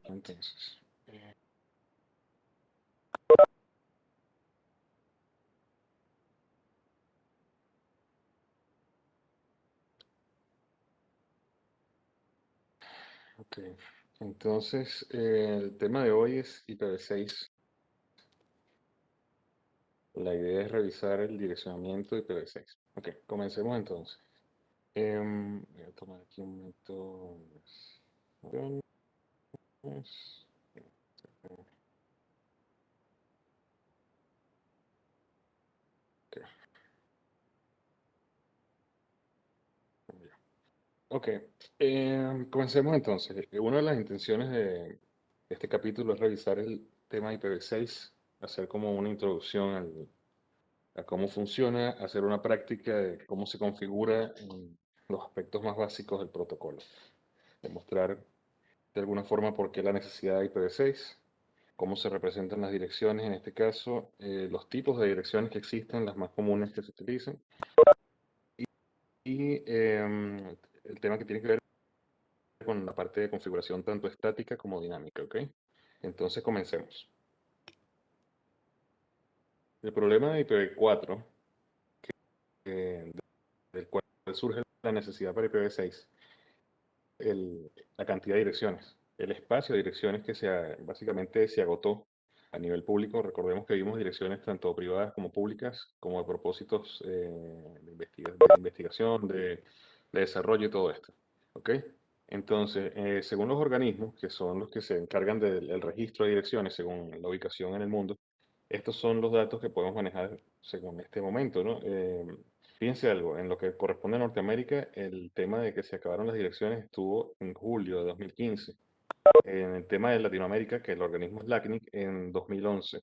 Entonces, ok. Entonces, el tema de hoy es IPv6. La idea es revisar el direccionamiento de IPv6. Ok, comencemos entonces. Voy a tomar aquí un momento. Ok, ya. Ok, comencemos entonces. Una de las intenciones de este capítulo es revisar el tema IPv6, hacer como una introducción a cómo funciona, hacer una práctica de cómo se configura en los aspectos más básicos del protocolo. Demostrar de alguna forma por qué la necesidad de IPv6, cómo se representan las direcciones en este caso, los tipos de direcciones que existen, las más comunes que se utilizan, y el tema que tiene que ver con la parte de configuración tanto estática como dinámica, ¿ok? Entonces comencemos. El problema de IPv4, del cual surge la necesidad para IPv6, la cantidad de direcciones, el espacio de direcciones que básicamente se agotó a nivel público. Recordemos que vimos direcciones tanto privadas como públicas, como de propósitos de investigación, de desarrollo y todo esto. ¿Ok? Entonces, según los organismos, que son los que se encargan del registro de direcciones según la ubicación en el mundo, estos son los datos que podemos manejar según este momento, ¿no? Fíjense algo, en lo que corresponde a Norteamérica, el tema de que se acabaron las direcciones estuvo en julio de 2015. En el tema de Latinoamérica, que el organismo es LACNIC, en 2011.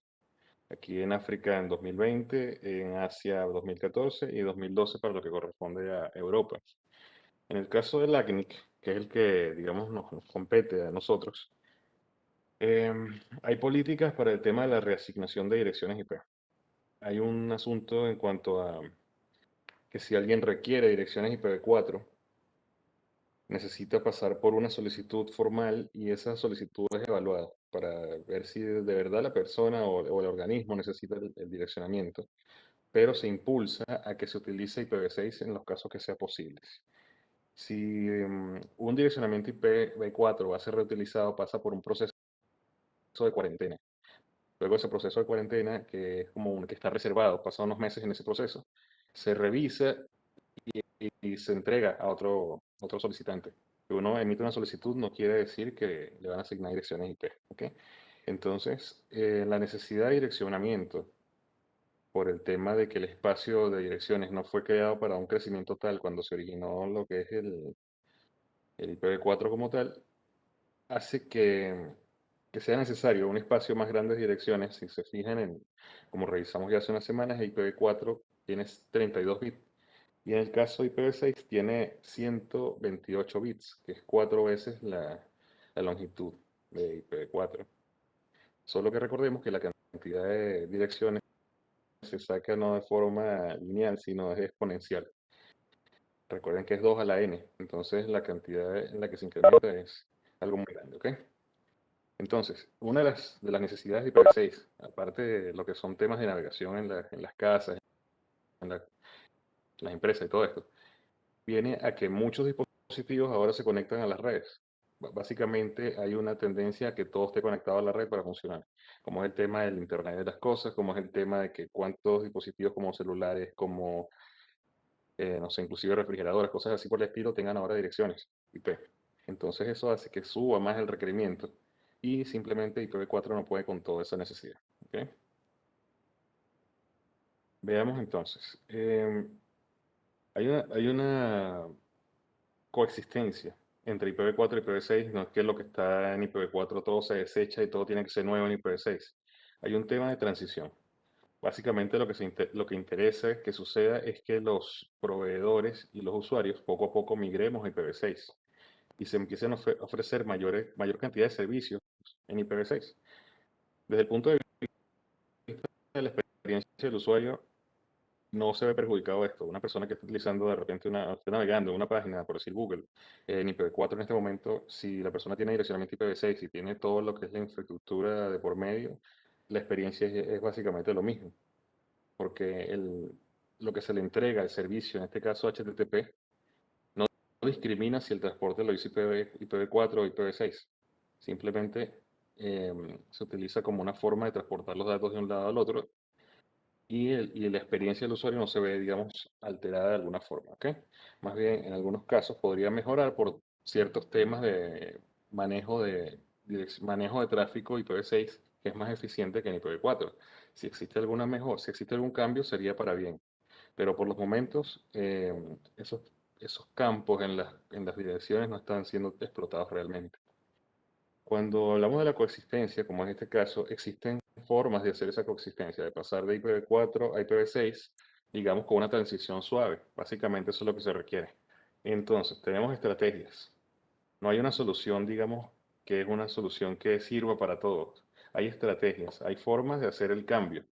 Aquí en África en 2020, en Asia 2014 y 2012 para lo que corresponde a Europa. En el caso de LACNIC, que es el que, digamos, nos compete a nosotros, hay políticas para el tema de la reasignación de direcciones IP. Hay un asunto en cuanto a que si alguien requiere direcciones IPv4, necesita pasar por una solicitud formal y esa solicitud es evaluada para ver si de verdad la persona o el organismo necesita el direccionamiento, pero se impulsa a que se utilice IPv6 en los casos que sea posibles. Si un direccionamiento IPv4 va a ser reutilizado, pasa por un proceso de cuarentena. Luego ese proceso de cuarentena, que es como un que está reservado, pasan unos meses en ese proceso, se revisa y se entrega a otro solicitante. Que uno emite una solicitud no quiere decir que le van a asignar direcciones IP. ¿Ok? Entonces, la necesidad de direccionamiento por el tema de que el espacio de direcciones no fue creado para un crecimiento tal cuando se originó lo que es el IPv4 como tal, hace que sea necesario un espacio más grande de direcciones. Si se fijan como revisamos ya hace unas semanas, el IPv4 tiene 32 bits y en el caso de IPv6 tiene 128 bits, que es 4 veces la longitud de IPv4. Solo que recordemos que la cantidad de direcciones se saca no de forma lineal, sino es exponencial. Recuerden que es 2 a la n, entonces la cantidad en la que se incrementa es algo muy grande, ¿ok? Entonces, una de las necesidades de IPv6, aparte de lo que son temas de navegación en las casas, en las empresas y todo esto, viene a que muchos dispositivos ahora se conectan a las redes. Básicamente hay una tendencia a que todo esté conectado a la red para funcionar, como es el tema del Internet de las cosas, como es el tema de que cuántos dispositivos como celulares, como, no sé, inclusive refrigeradores, cosas así por el estilo, tengan ahora direcciones IP. Entonces eso hace que suba más el requerimiento y simplemente IPv4 no puede con toda esa necesidad. ¿Ok? Veamos entonces. Hay una coexistencia entre IPv4 y IPv6. No es que lo que está en IPv4 todo se desecha y todo tiene que ser nuevo en IPv6. Hay un tema de transición. Básicamente lo que interesa que suceda es que los proveedores y los usuarios poco a poco migremos a IPv6 y se empiecen a ofrecer mayor cantidad de servicios en IPv6. Desde el punto de vista de la experiencia del usuario, no se ve perjudicado esto. Una persona que está utilizando de repente está navegando en una página, por decir Google, en IPv4 en este momento, si la persona tiene direccionamiento IPv6 y tiene todo lo que es la infraestructura de por medio, la experiencia es básicamente lo mismo, porque lo que se le entrega, el servicio, en este caso HTTP, no discrimina si el transporte lo hizo IPv4 o IPv6. Simplemente se utiliza como una forma de transportar los datos de un lado al otro y la experiencia del usuario no se ve, digamos, alterada de alguna forma, ¿ok? Más bien, en algunos casos podría mejorar por ciertos temas de manejo de tráfico IPv6, que es más eficiente que en IPv4. Si existe alguna mejor, si existe algún cambio, sería para bien. Pero por los momentos, esos campos en las direcciones no están siendo explotados realmente. Cuando hablamos de la coexistencia, como en este caso, existen formas de hacer esa coexistencia, de pasar de IPv4 a IPv6, digamos, con una transición suave. Básicamente eso es lo que se requiere. Entonces, tenemos estrategias. No hay una solución, digamos, que es una solución que sirva para todos. Hay estrategias, hay formas de hacer el cambio.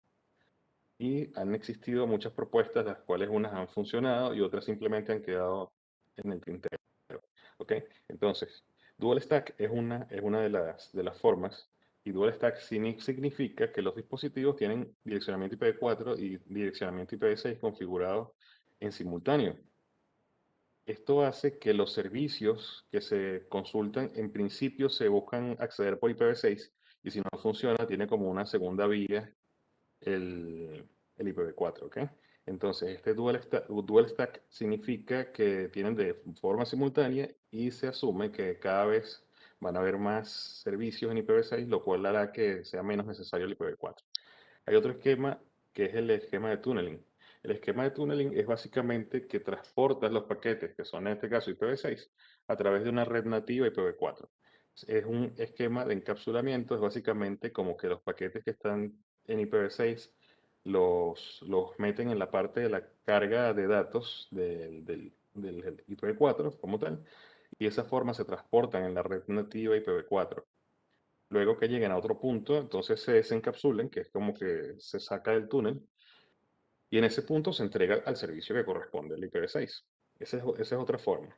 Y han existido muchas propuestas, las cuales unas han funcionado y otras simplemente han quedado en el tintero. ¿Ok? Entonces, Dual Stack es una de las formas, y Dual Stack significa que los dispositivos tienen direccionamiento IPv4 y direccionamiento IPv6 configurados en simultáneo. Esto hace que los servicios que se consultan en principio se buscan acceder por IPv6 y si no funciona tiene como una segunda vía el IPv4, ¿ok? Entonces, este dual stack significa que tienen de forma simultánea y se asume que cada vez van a haber más servicios en IPv6, lo cual hará que sea menos necesario el IPv4. Hay otro esquema que es el esquema de tunneling. El esquema de tunneling es básicamente que transportas los paquetes, que son en este caso IPv6, a través de una red nativa IPv4. Es un esquema de encapsulamiento, es básicamente como que los paquetes que están en IPv6 los meten en la parte de la carga de datos del IPv4 como tal, y de esa forma se transportan en la red nativa IPv4. Luego que lleguen a otro punto, entonces se desencapsulen, que es como que se saca del túnel, y en ese punto se entrega al servicio que corresponde, el IPv6. Esa es otra forma.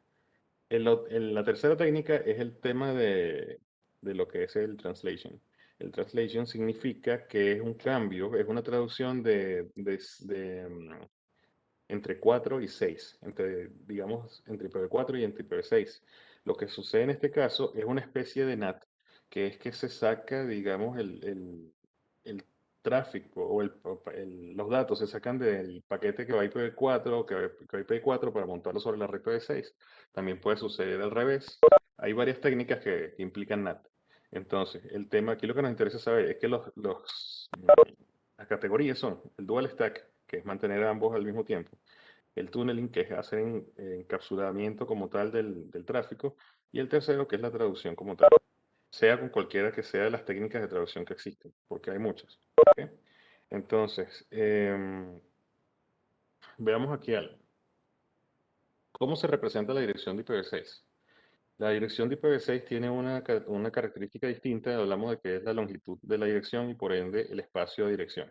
La tercera técnica es el tema de lo que es el translation. El translation significa que es un cambio, es una traducción entre 4 y 6, digamos, entre IPv4 y entre IPv6. Lo que sucede en este caso es una especie de NAT, que es que se saca, digamos, el tráfico los datos se sacan del paquete que va a IPv4, que va a IPv4 para montarlo sobre la red IPv6. También puede suceder al revés. Hay varias técnicas que implican NAT. Entonces, el tema aquí lo que nos interesa saber es que las categorías son el dual stack, que es mantener ambos al mismo tiempo, el tunneling, que es hacer encapsulamiento como tal del tráfico, y el tercero, que es la traducción como tal, sea con cualquiera que sea de las técnicas de traducción que existen, porque hay muchas. ¿Ok? Entonces, veamos aquí algo. ¿Cómo se representa la dirección de IPv6? La dirección de IPv6 tiene una característica distinta, hablamos de que es la longitud de la dirección y por ende el espacio de dirección.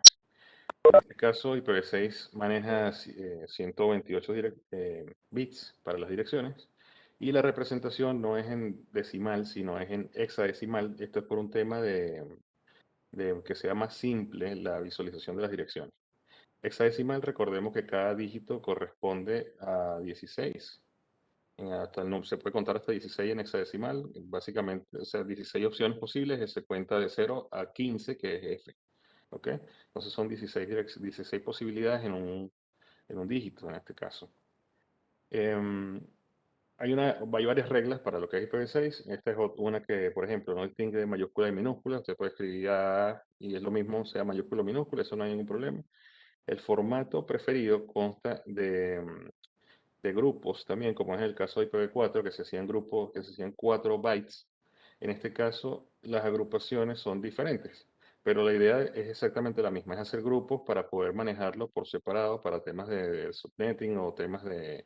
En este caso, IPv6 maneja 128 bits para las direcciones y la representación no es en decimal, sino es en hexadecimal. Esto es por un tema de que sea más simple la visualización de las direcciones. Hexadecimal, recordemos que cada dígito corresponde a 16. Se puede contar hasta 16 en hexadecimal, básicamente, o sea, 16 opciones posibles, se cuenta de 0 a 15, que es F. ¿Ok? Entonces son 16 posibilidades en un dígito, en este caso. Em, hay varias reglas para lo que es IPv6. Esta es una que, por ejemplo, no distingue de mayúscula y minúscula. Usted puede escribir A y es lo mismo, sea mayúscula o minúscula, eso no hay ningún problema. El formato preferido consta de grupos también, como es el caso de IPv4, que se hacían grupos, que se hacían 4 bytes. En este caso, las agrupaciones son diferentes, pero la idea es exactamente la misma, es hacer grupos para poder manejarlo por separado para temas de subnetting o temas de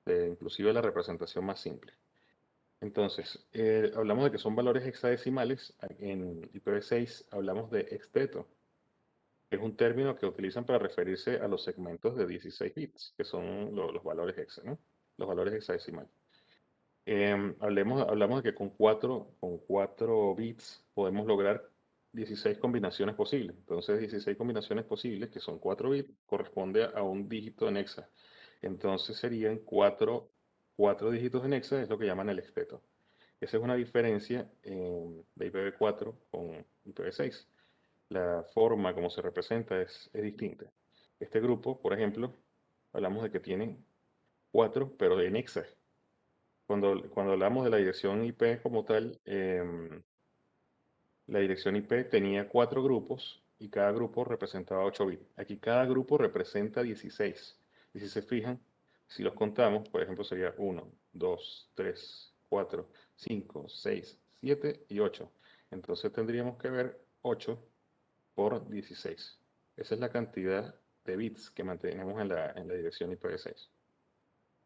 inclusive la representación más simple. Entonces, hablamos de que son valores hexadecimales, en IPv6 hablamos de hexteto. es un término que utilizan para referirse a los segmentos de 16 bits, que son los valores hexa, ¿no? Los valores hexadecimales. Hablamos de que con cuatro bits podemos lograr 16 combinaciones posibles. Entonces, 16 combinaciones posibles, que son 4 bits, corresponde a un dígito en hexa. Entonces serían cuatro dígitos en hexa, es lo que llaman el espeto. Esa es una diferencia de IPv4 con IPv6. La forma como se representa es distinta. Este grupo, por ejemplo, hablamos de que tiene 4, pero en hexa. Cuando hablamos de la dirección IP como tal, la dirección IP tenía 4 grupos y cada grupo representaba 8 bits. Aquí cada grupo representa 16. Y si se fijan, si los contamos, por ejemplo, sería 1, 2, 3, 4, 5, 6, 7 y 8. Entonces tendríamos que ver 8 por 16. Esa es la cantidad de bits que mantenemos en la dirección IPv6.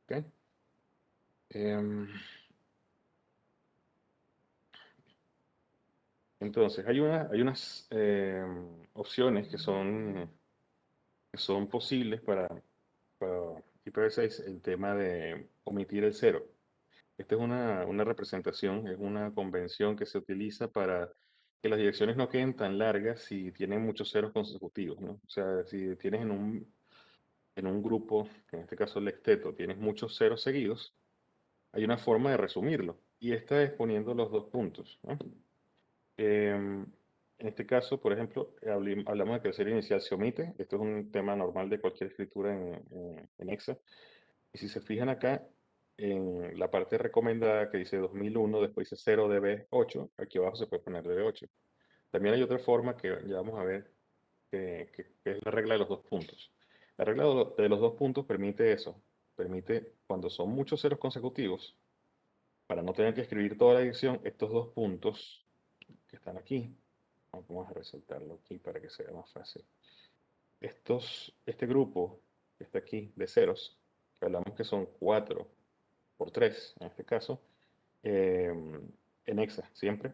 ¿Ok? Em, entonces, hay unas opciones que son posibles para IPv6, el tema de omitir el cero. Esta es una representación, es una convención que se utiliza para que las direcciones no queden tan largas si tienen muchos ceros consecutivos, ¿no? O sea, si tienes en un grupo, que en este caso el octeto, tienes muchos ceros seguidos, hay una forma de resumirlo, y esta es poniendo los dos puntos, ¿no? En este caso, por ejemplo, hablamos de que el cero inicial se omite. Esto es un tema normal de cualquier escritura en Excel. Y si se fijan acá, en la parte recomendada que dice 2001, después dice 0db8, aquí abajo se puede poner db8. También hay otra forma que ya vamos a ver, que es la regla de los dos puntos. La regla de los dos puntos permite eso. Permite, cuando son muchos ceros consecutivos, para no tener que escribir toda la dirección, estos dos puntos que están aquí, vamos a resaltarlo aquí para que sea más fácil. Este grupo que está aquí de ceros, que hablamos que son 4 por 3 en este caso, eh, en hexa siempre,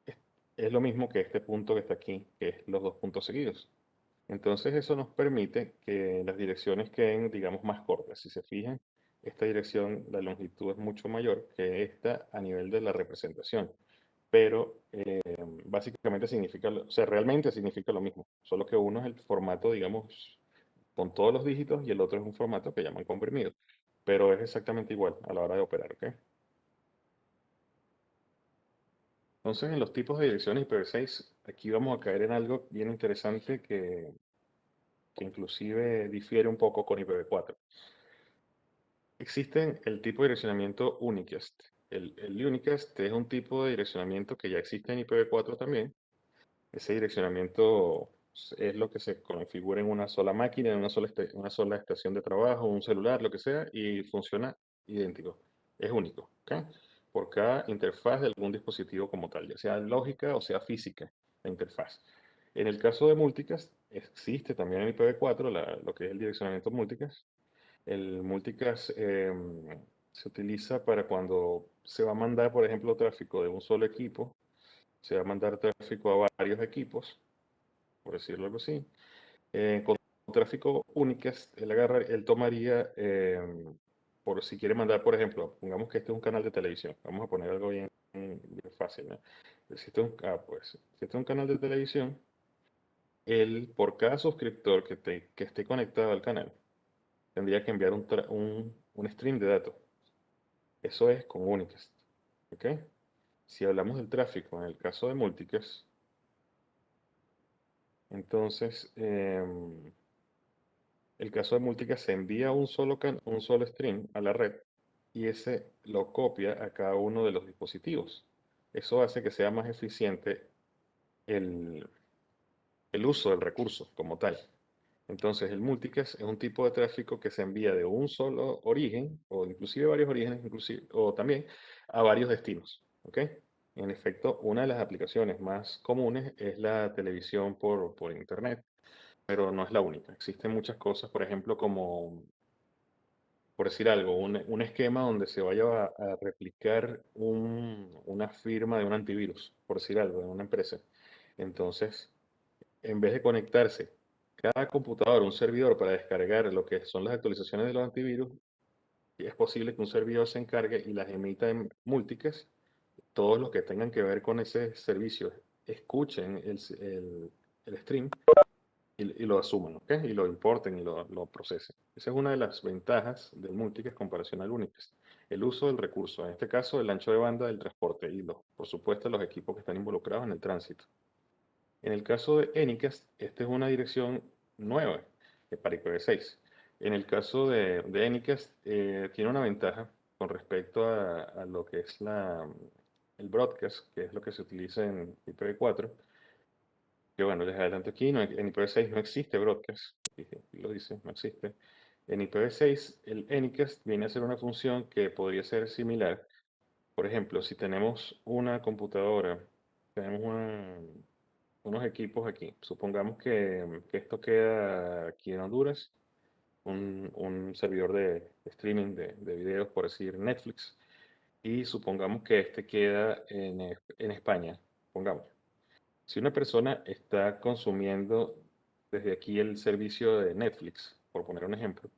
es, es lo mismo que este punto que está aquí, que es los dos puntos seguidos. Entonces eso nos permite que las direcciones queden, digamos, más cortas. Si se fijan, esta dirección, la longitud es mucho mayor que esta a nivel de la representación. Pero básicamente significa, o sea, realmente significa lo mismo, solo que uno es el formato, digamos, con todos los dígitos y el otro es un formato que llaman comprimido. Pero es exactamente igual a la hora de operar, ¿ok? Entonces, en los tipos de direcciones IPv6, aquí vamos a caer en algo bien interesante que inclusive difiere un poco con IPv4. Existe el tipo de direccionamiento unicast. El unicast es un tipo de direccionamiento que ya existe en IPv4 también. Ese direccionamiento es lo que se configura en una sola máquina, en una sola estación de trabajo, un celular, lo que sea, y funciona idéntico. Es único, ¿ok? Por cada interfaz de algún dispositivo como tal, ya sea lógica o sea física, la interfaz. En el caso de multicast, existe también en IPv4 lo que es el direccionamiento multicast. El multicast se utiliza para cuando se va a mandar, por ejemplo, tráfico de un solo equipo, se va a mandar tráfico a varios equipos, por decirlo algo así. Con tráfico únicas, él tomaría, por si quiere mandar, por ejemplo, pongamos que este es un canal de televisión, vamos a poner algo bien fácil, ¿no? Si este es un canal de televisión, él, por cada suscriptor que esté conectado al canal, tendría que enviar un stream de datos. Eso es con Unicast, ¿ok? Si hablamos del tráfico, en el caso de Multicast, entonces, el caso de Multicast se envía un solo stream a la red y ese lo copia a cada uno de los dispositivos. Eso hace que sea más eficiente el, el uso del recurso como tal. Entonces, el multicast es un tipo de tráfico que se envía de un solo origen, o inclusive varios orígenes, inclusive, o también a varios destinos. ¿Ok? En efecto, una de las aplicaciones más comunes es la televisión por internet, pero no es la única. Existen muchas cosas, por ejemplo, como, por decir algo, un esquema donde se vaya a replicar una firma de un antivirus, por decir algo, de una empresa. Entonces, en vez de conectarse cada computador a un servidor para descargar lo que son las actualizaciones de los antivirus, es posible que un servidor se encargue y las emita en múltiples. Todos los que tengan que ver con ese servicio escuchen el stream y lo asuman, ¿ok? Y lo importen y lo procesen. Esa es una de las ventajas del multicast en comparación al unicast. El uso del recurso, en este caso el ancho de banda del transporte y por supuesto los equipos que están involucrados en el tránsito. En el caso de Anycast, esta es una dirección nueva para IPv6. En el caso de Anycast, tiene una ventaja con respecto a lo que es el broadcast, que es lo que se utiliza en IPv4. Que bueno, les adelanto aquí, en IPv6 no existe broadcast, aquí lo dice, no existe. En IPv6, el Anycast viene a ser una función que podría ser similar. Por ejemplo, si tenemos una computadora, tenemos unos equipos aquí. Supongamos que esto queda aquí en Honduras, un servidor de streaming de videos, por decir Netflix, y supongamos que este queda en España, pongamos. Si una persona está consumiendo desde aquí el servicio de Netflix, por poner un ejemplo,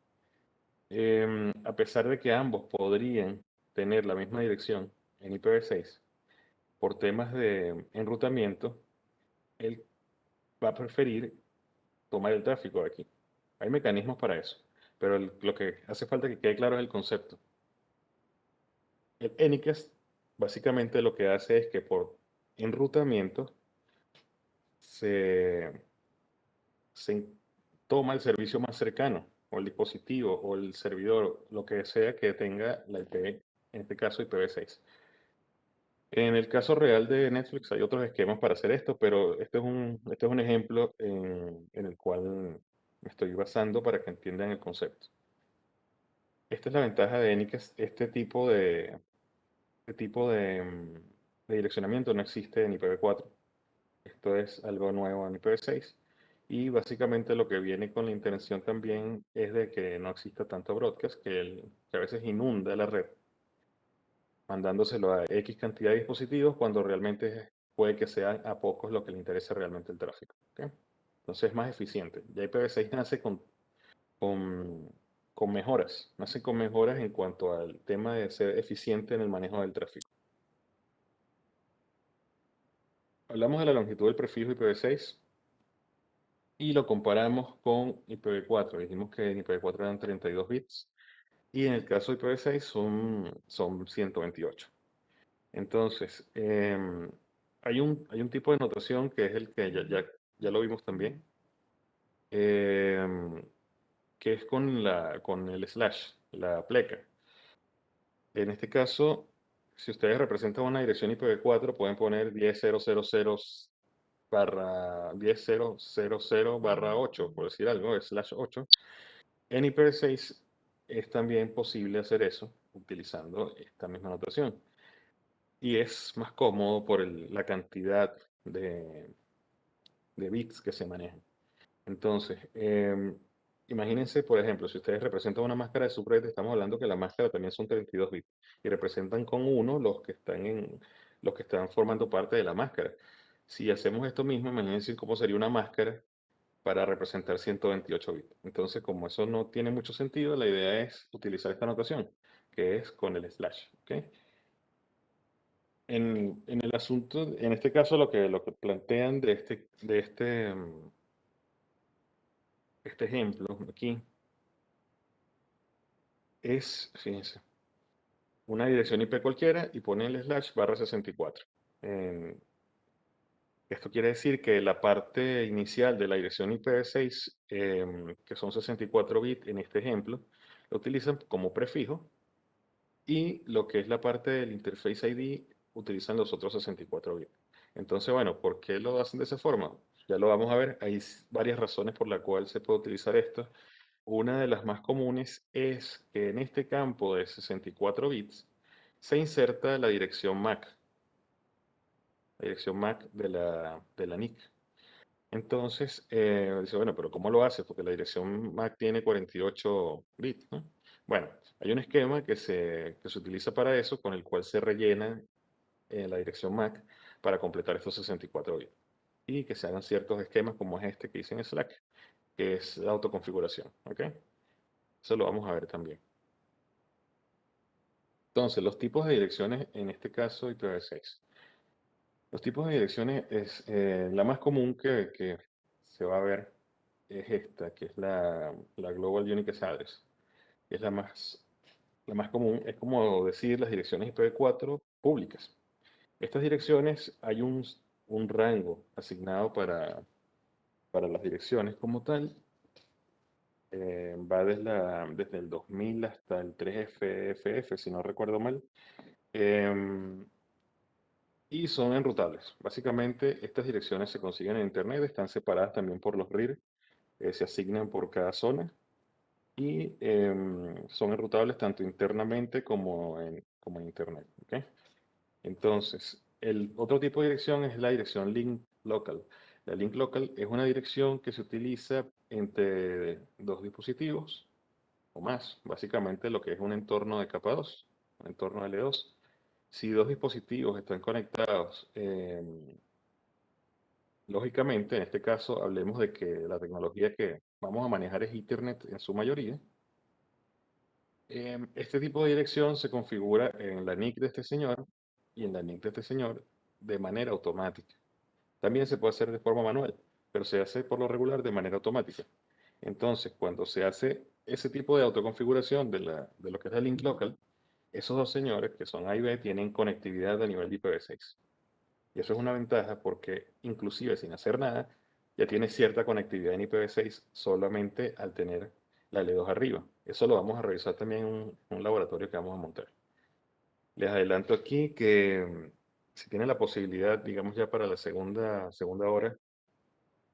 a pesar de que ambos podrían tener la misma dirección en IPv6, por temas de enrutamiento, él va a preferir tomar el tráfico de aquí. Hay mecanismos para eso, pero lo que hace falta que quede claro es el concepto. El Anycast básicamente lo que hace es que por enrutamiento se, se toma el servicio más cercano, o el dispositivo, o el servidor, lo que sea que tenga la IP, en este caso IPv6. En el caso real de Netflix hay otros esquemas para hacer esto, pero este es un ejemplo en el cual me estoy basando para que entiendan el concepto. Esta es la ventaja de Anycast. De direccionamiento no existe en IPv4. Esto es algo nuevo en IPv6. Y básicamente lo que viene con la intención también es de que no exista tanto broadcast que a veces inunda la red, mandándoselo a X cantidad de dispositivos cuando realmente puede que sean a pocos lo que le interesa realmente el tráfico. ¿Ok? Entonces es más eficiente. Ya IPv6 nace con, con mejoras, nace con mejoras en cuanto al tema de ser eficiente en el manejo del tráfico. Hablamos de la longitud del prefijo IPv6 y lo comparamos con IPv4. Dijimos que en IPv4 eran 32 bits y en el caso de IPv6 son 128. Entonces, hay un tipo de notación que es el que ya lo vimos también, em, que es con el slash, la pleca. En este caso, si ustedes representan una dirección IPv4, pueden poner 10.000 barra 10.000 barra 8, por decir algo, slash 8. En IPv6 es también posible hacer eso utilizando esta misma notación. Y es más cómodo por la cantidad de bits que se manejan. Entonces, imagínense, por ejemplo, si ustedes representan una máscara de subred, estamos hablando que la máscara también son 32 bits y representan con uno los que están formando parte de la máscara. Si hacemos esto mismo, imagínense cómo sería una máscara para representar 128 bits. Entonces, como eso no tiene mucho sentido, la idea es utilizar esta notación, que es con el slash. ¿Ok? En el asunto, en este caso, lo que plantean este ejemplo aquí es, fíjense, una dirección IP cualquiera y pone el slash barra 64. Esto quiere decir que la parte inicial de la dirección IPv6, que son 64 bits en este ejemplo, lo utilizan como prefijo y lo que es la parte del interface ID utilizan los otros 64 bits. Entonces, bueno, ¿por qué lo hacen de esa forma? Ya lo vamos a ver. Hay varias razones por las cuales se puede utilizar esto. Una de las más comunes es que en este campo de 64 bits se inserta la dirección MAC de la NIC. Entonces, dice, bueno, pero ¿cómo lo hace? Porque la dirección MAC tiene 48 bits, ¿no? Bueno, hay un esquema que se utiliza para eso, con el cual se rellena la dirección MAC para completar estos 64 bits. y que se hagan ciertos esquemas como es este que hice en Slack, que es la autoconfiguración, ¿ok? Eso lo vamos a ver también. Entonces, los tipos de direcciones, en este caso IPv6. Los tipos de direcciones es la más común que se va a ver es esta, que es la Global Unique Address. Es la más común, es como decir las direcciones IPv4 públicas. Estas direcciones hay un rango asignado para las direcciones como tal. Va desde el 2000 hasta el 3FFF, si no recuerdo mal. Em, y son enrutables. Básicamente, estas direcciones se consiguen en Internet, están separadas también por los RIR, se asignan por cada zona y son enrutables tanto internamente como en Internet. ¿Ok? Entonces, el otro tipo de dirección es la dirección link local. La link local es una dirección que se utiliza entre dos dispositivos o más, básicamente lo que es un entorno de capa 2, un entorno L2. Si dos dispositivos están conectados, lógicamente, en este caso, hablemos de que la tecnología que vamos a manejar es Ethernet en su mayoría. Este tipo de dirección se configura en la NIC de este señor y en la NIC de este señor de manera automática. También se puede hacer de forma manual, pero se hace por lo regular de manera automática. Entonces, cuando se hace ese tipo de autoconfiguración de lo que es la link local, esos dos señores, que son A y B, tienen conectividad a nivel de IPv6. Y eso es una ventaja porque inclusive sin hacer nada, ya tiene cierta conectividad en IPv6 solamente al tener la L2 arriba. Eso lo vamos a revisar también en un laboratorio que vamos a montar. Les adelanto aquí que si tienen la posibilidad, digamos ya para la segunda hora,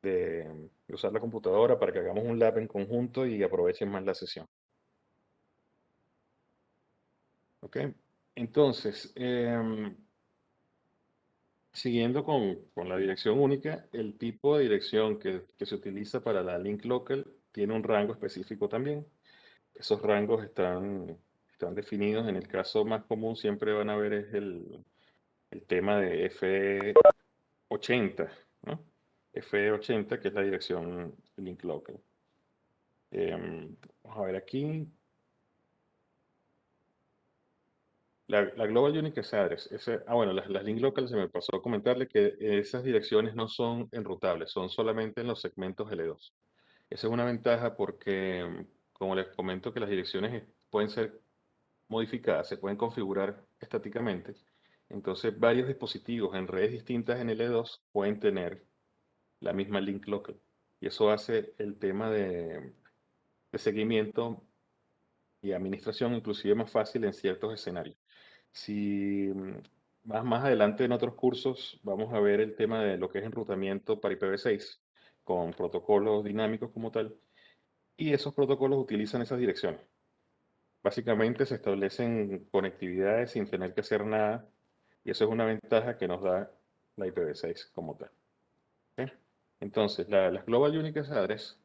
de usar la computadora para que hagamos un lab en conjunto y aprovechen más la sesión. ¿Ok? Entonces, siguiendo con la dirección única, el tipo de dirección que se utiliza para la link local tiene un rango específico también. Esos rangos están definidos. En el caso más común siempre van a ver es el tema de F80, ¿no? F80, que es la dirección link local. Vamos a ver aquí. La Global Unique Address, bueno, las link local se me pasó a comentarle que esas direcciones no son enrutables, son solamente en los segmentos L2. Esa es una ventaja porque, como les comento, que las direcciones pueden ser modificadas, se pueden configurar estáticamente. Entonces, varios dispositivos en redes distintas en L2 pueden tener la misma link local. Y eso hace el tema de seguimiento y administración inclusive más fácil en ciertos escenarios. Si más adelante en otros cursos vamos a ver el tema de lo que es enrutamiento para IPv6 con protocolos dinámicos como tal, y esos protocolos utilizan esas direcciones. Básicamente se establecen conectividades sin tener que hacer nada, y eso es una ventaja que nos da la IPv6 como tal. ¿Ok? Entonces, las Global Unique Address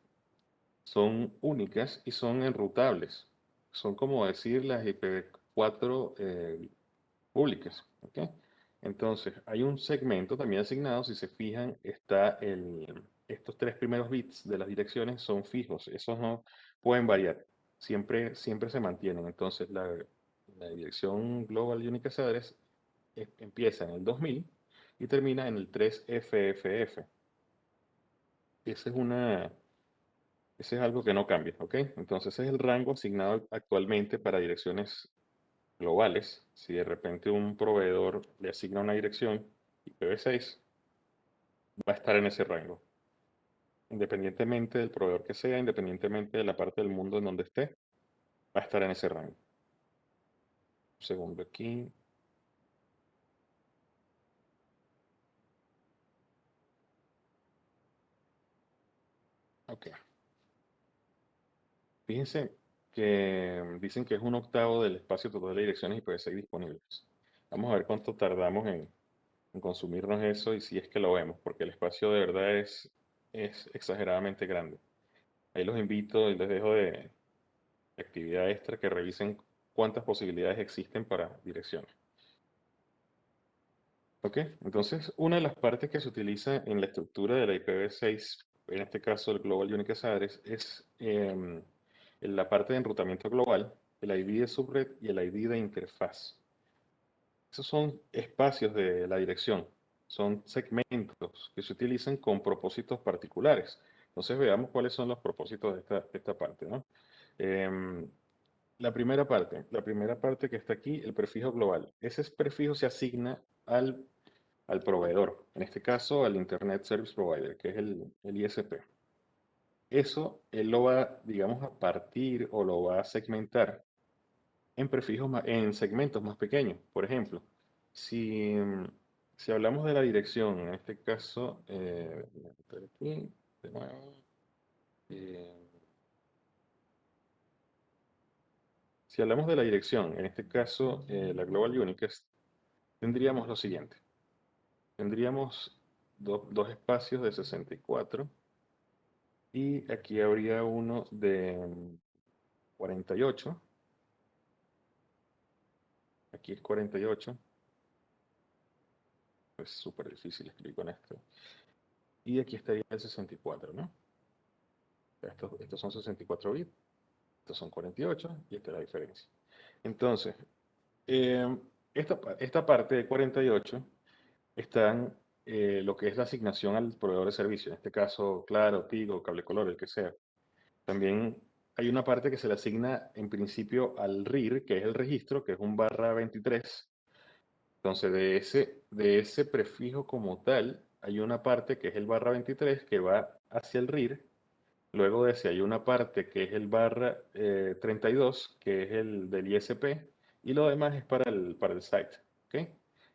son únicas y son enrutables. Son como decir las IPv4 públicas. ¿Ok? Entonces, hay un segmento también asignado, si se fijan, estos tres primeros bits de las direcciones son fijos, esos no pueden variar, siempre se mantienen. Entonces, la dirección Global Unique Address empieza en el 2000 y termina en el 3FFF. Ese es una, ese es algo que no cambia, ¿ok? Entonces, ese es el rango asignado actualmente para direcciones globales. Si de repente un proveedor le asigna una dirección IPv6, va a estar en ese rango. Independientemente del proveedor que sea, independientemente de la parte del mundo en donde esté, va a estar en ese rango. Un segundo aquí. Ok. Fíjense que dicen que es un octavo del espacio total de direcciones IPv6 disponibles. Vamos a ver cuánto tardamos en consumirnos eso y si es que lo vemos, porque el espacio de verdad es exageradamente grande. Ahí los invito y les dejo de actividad extra que revisen cuántas posibilidades existen para direcciones. ¿Ok? Entonces, una de las partes que se utiliza en la estructura de la IPv6, en este caso el Global Unicast Address, es en la parte de enrutamiento global, el ID de subred y el ID de interfaz. Esos son espacios de la dirección, son segmentos que se utilizan con propósitos particulares. Entonces veamos cuáles son los propósitos de esta parte, ¿no? Em, la primera parte que está aquí, el prefijo global. Ese prefijo se asigna al proveedor, en este caso al Internet Service Provider, que es el ISP. Eso él lo va, digamos, a partir o lo va a segmentar en prefijos en segmentos más pequeños. Por ejemplo, si, si hablamos de la dirección, en este caso, voy a meter aquí, de nuevo, eh, si hablamos de la dirección, en este caso, la Global Unicast, tendríamos lo siguiente. Tendríamos dos espacios de 64 y aquí habría uno de 48. Aquí es 48. Es súper difícil escribir con esto. Y aquí estaría el 64, ¿no? Estos son 64 bits, estos son 48 y esta es la diferencia. Entonces, eh, esta parte de 48 están lo que es la asignación al proveedor de servicio, en este caso, Claro, Tigo, Cable Color, el que sea. También hay una parte que se le asigna en principio al RIR, que es el registro, que es un /23. Entonces, de ese prefijo como tal, hay una parte que es el /23 que va hacia el RIR. Luego de ese hay una parte que es el /32, que es el del ISP, y lo demás es para el site. ¿Ok?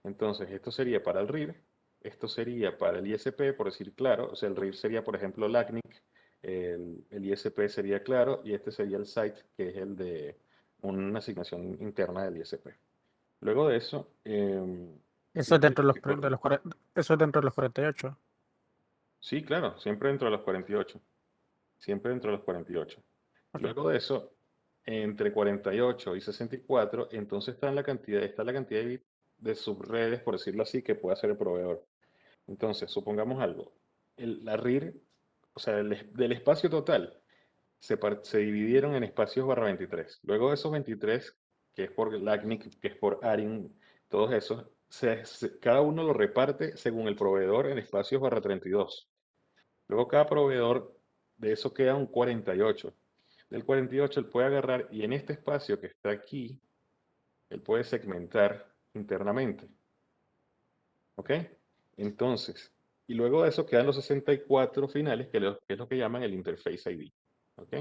Entonces, esto sería para el RIR, esto sería para el ISP, por decir claro, o sea, el RIR sería, por ejemplo, LACNIC, el ISP sería claro, y este sería el site, que es el de una asignación interna del ISP. Luego de eso, Eso es fíjate dentro de que eso es dentro de los 48. sí, claro, siempre dentro de los 48. Siempre dentro de los 48. Ok. Luego de eso, entre 48 y 64, entonces está la cantidad de bits de subredes, por decirlo así, que puede hacer el proveedor. Entonces, supongamos algo. La RIR, o sea, del espacio total, se dividieron en espacios /23. Luego de esos 23, que es por LACNIC, que es por ARIN, todos esos, cada uno lo reparte según el proveedor en espacios /32. Luego cada proveedor de eso queda un 48. Del 48 él puede agarrar y en este espacio que está aquí, él puede segmentar internamente. ¿Ok? Entonces, y luego de eso quedan los 64 finales, que es lo que llaman el Interface ID. ¿Ok?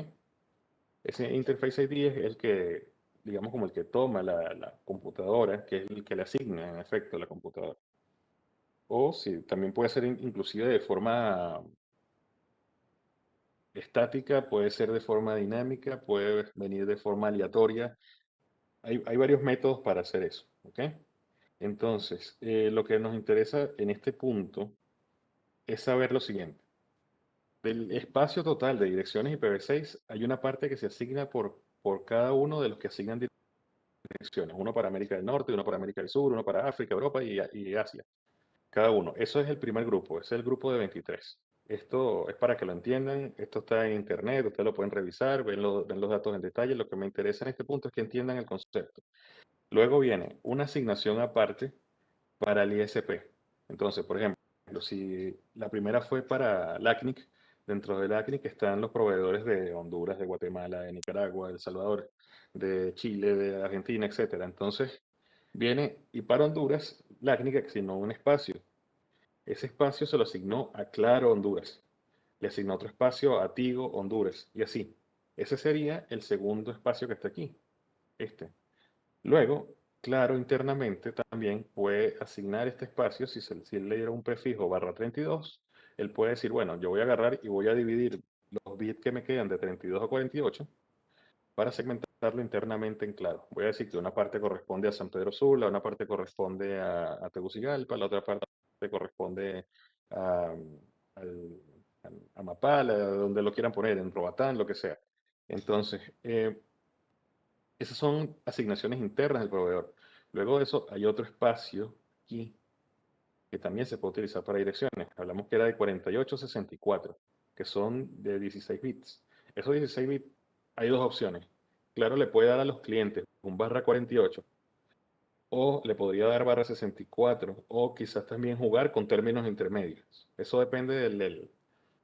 Ese Interface ID es el que, digamos, como el que toma la computadora, que es el que le asigna en efecto la computadora. O si también puede ser inclusive de forma estática, puede ser de forma dinámica, puede venir de forma aleatoria. Hay varios métodos para hacer eso, ¿ok? Entonces, lo que nos interesa en este punto es saber lo siguiente. Del espacio total de direcciones IPv6, hay una parte que se asigna por cada uno de los que asignan direcciones. Uno para América del Norte, uno para América del Sur, uno para África, Europa y Asia. Cada uno. Eso es el primer grupo, es el grupo de 23. Esto es para que lo entiendan, esto está en internet, ustedes lo pueden revisar, ven los datos en detalle. Lo que me interesa en este punto es que entiendan el concepto. Luego viene una asignación aparte para el ISP. Entonces, por ejemplo, si la primera fue para LACNIC, dentro de LACNIC están los proveedores de Honduras, de Guatemala, de Nicaragua, de El Salvador, de Chile, de Argentina, etcétera. Entonces, viene, y para Honduras, LACNIC asignó un espacio. Ese espacio se lo asignó a Claro Honduras. Le asignó otro espacio a Tigo Honduras. Y así. Ese sería el segundo espacio que está aquí. Este. Luego, Claro internamente también puede asignar este espacio. Si él le diera un prefijo /32, él puede decir, bueno, yo voy a agarrar y voy a dividir los bits que me quedan de 32 a 48 para segmentarlo internamente en Claro. Voy a decir que una parte corresponde a San Pedro Sula, una parte corresponde a Tegucigalpa, la otra parte corresponde a, al- a Mapala, donde lo quieran poner, en Robatán, lo que sea. Entonces, esas son asignaciones internas del proveedor. Luego de eso hay otro espacio aquí que también se puede utilizar para direcciones. Hablamos que era de 48 a 64, que son de 16 bits. Esos 16 bits, hay dos opciones. Claro, le puede dar a los clientes un barra 48 o le podría dar barra 64 o quizás también jugar con términos intermedios. Eso depende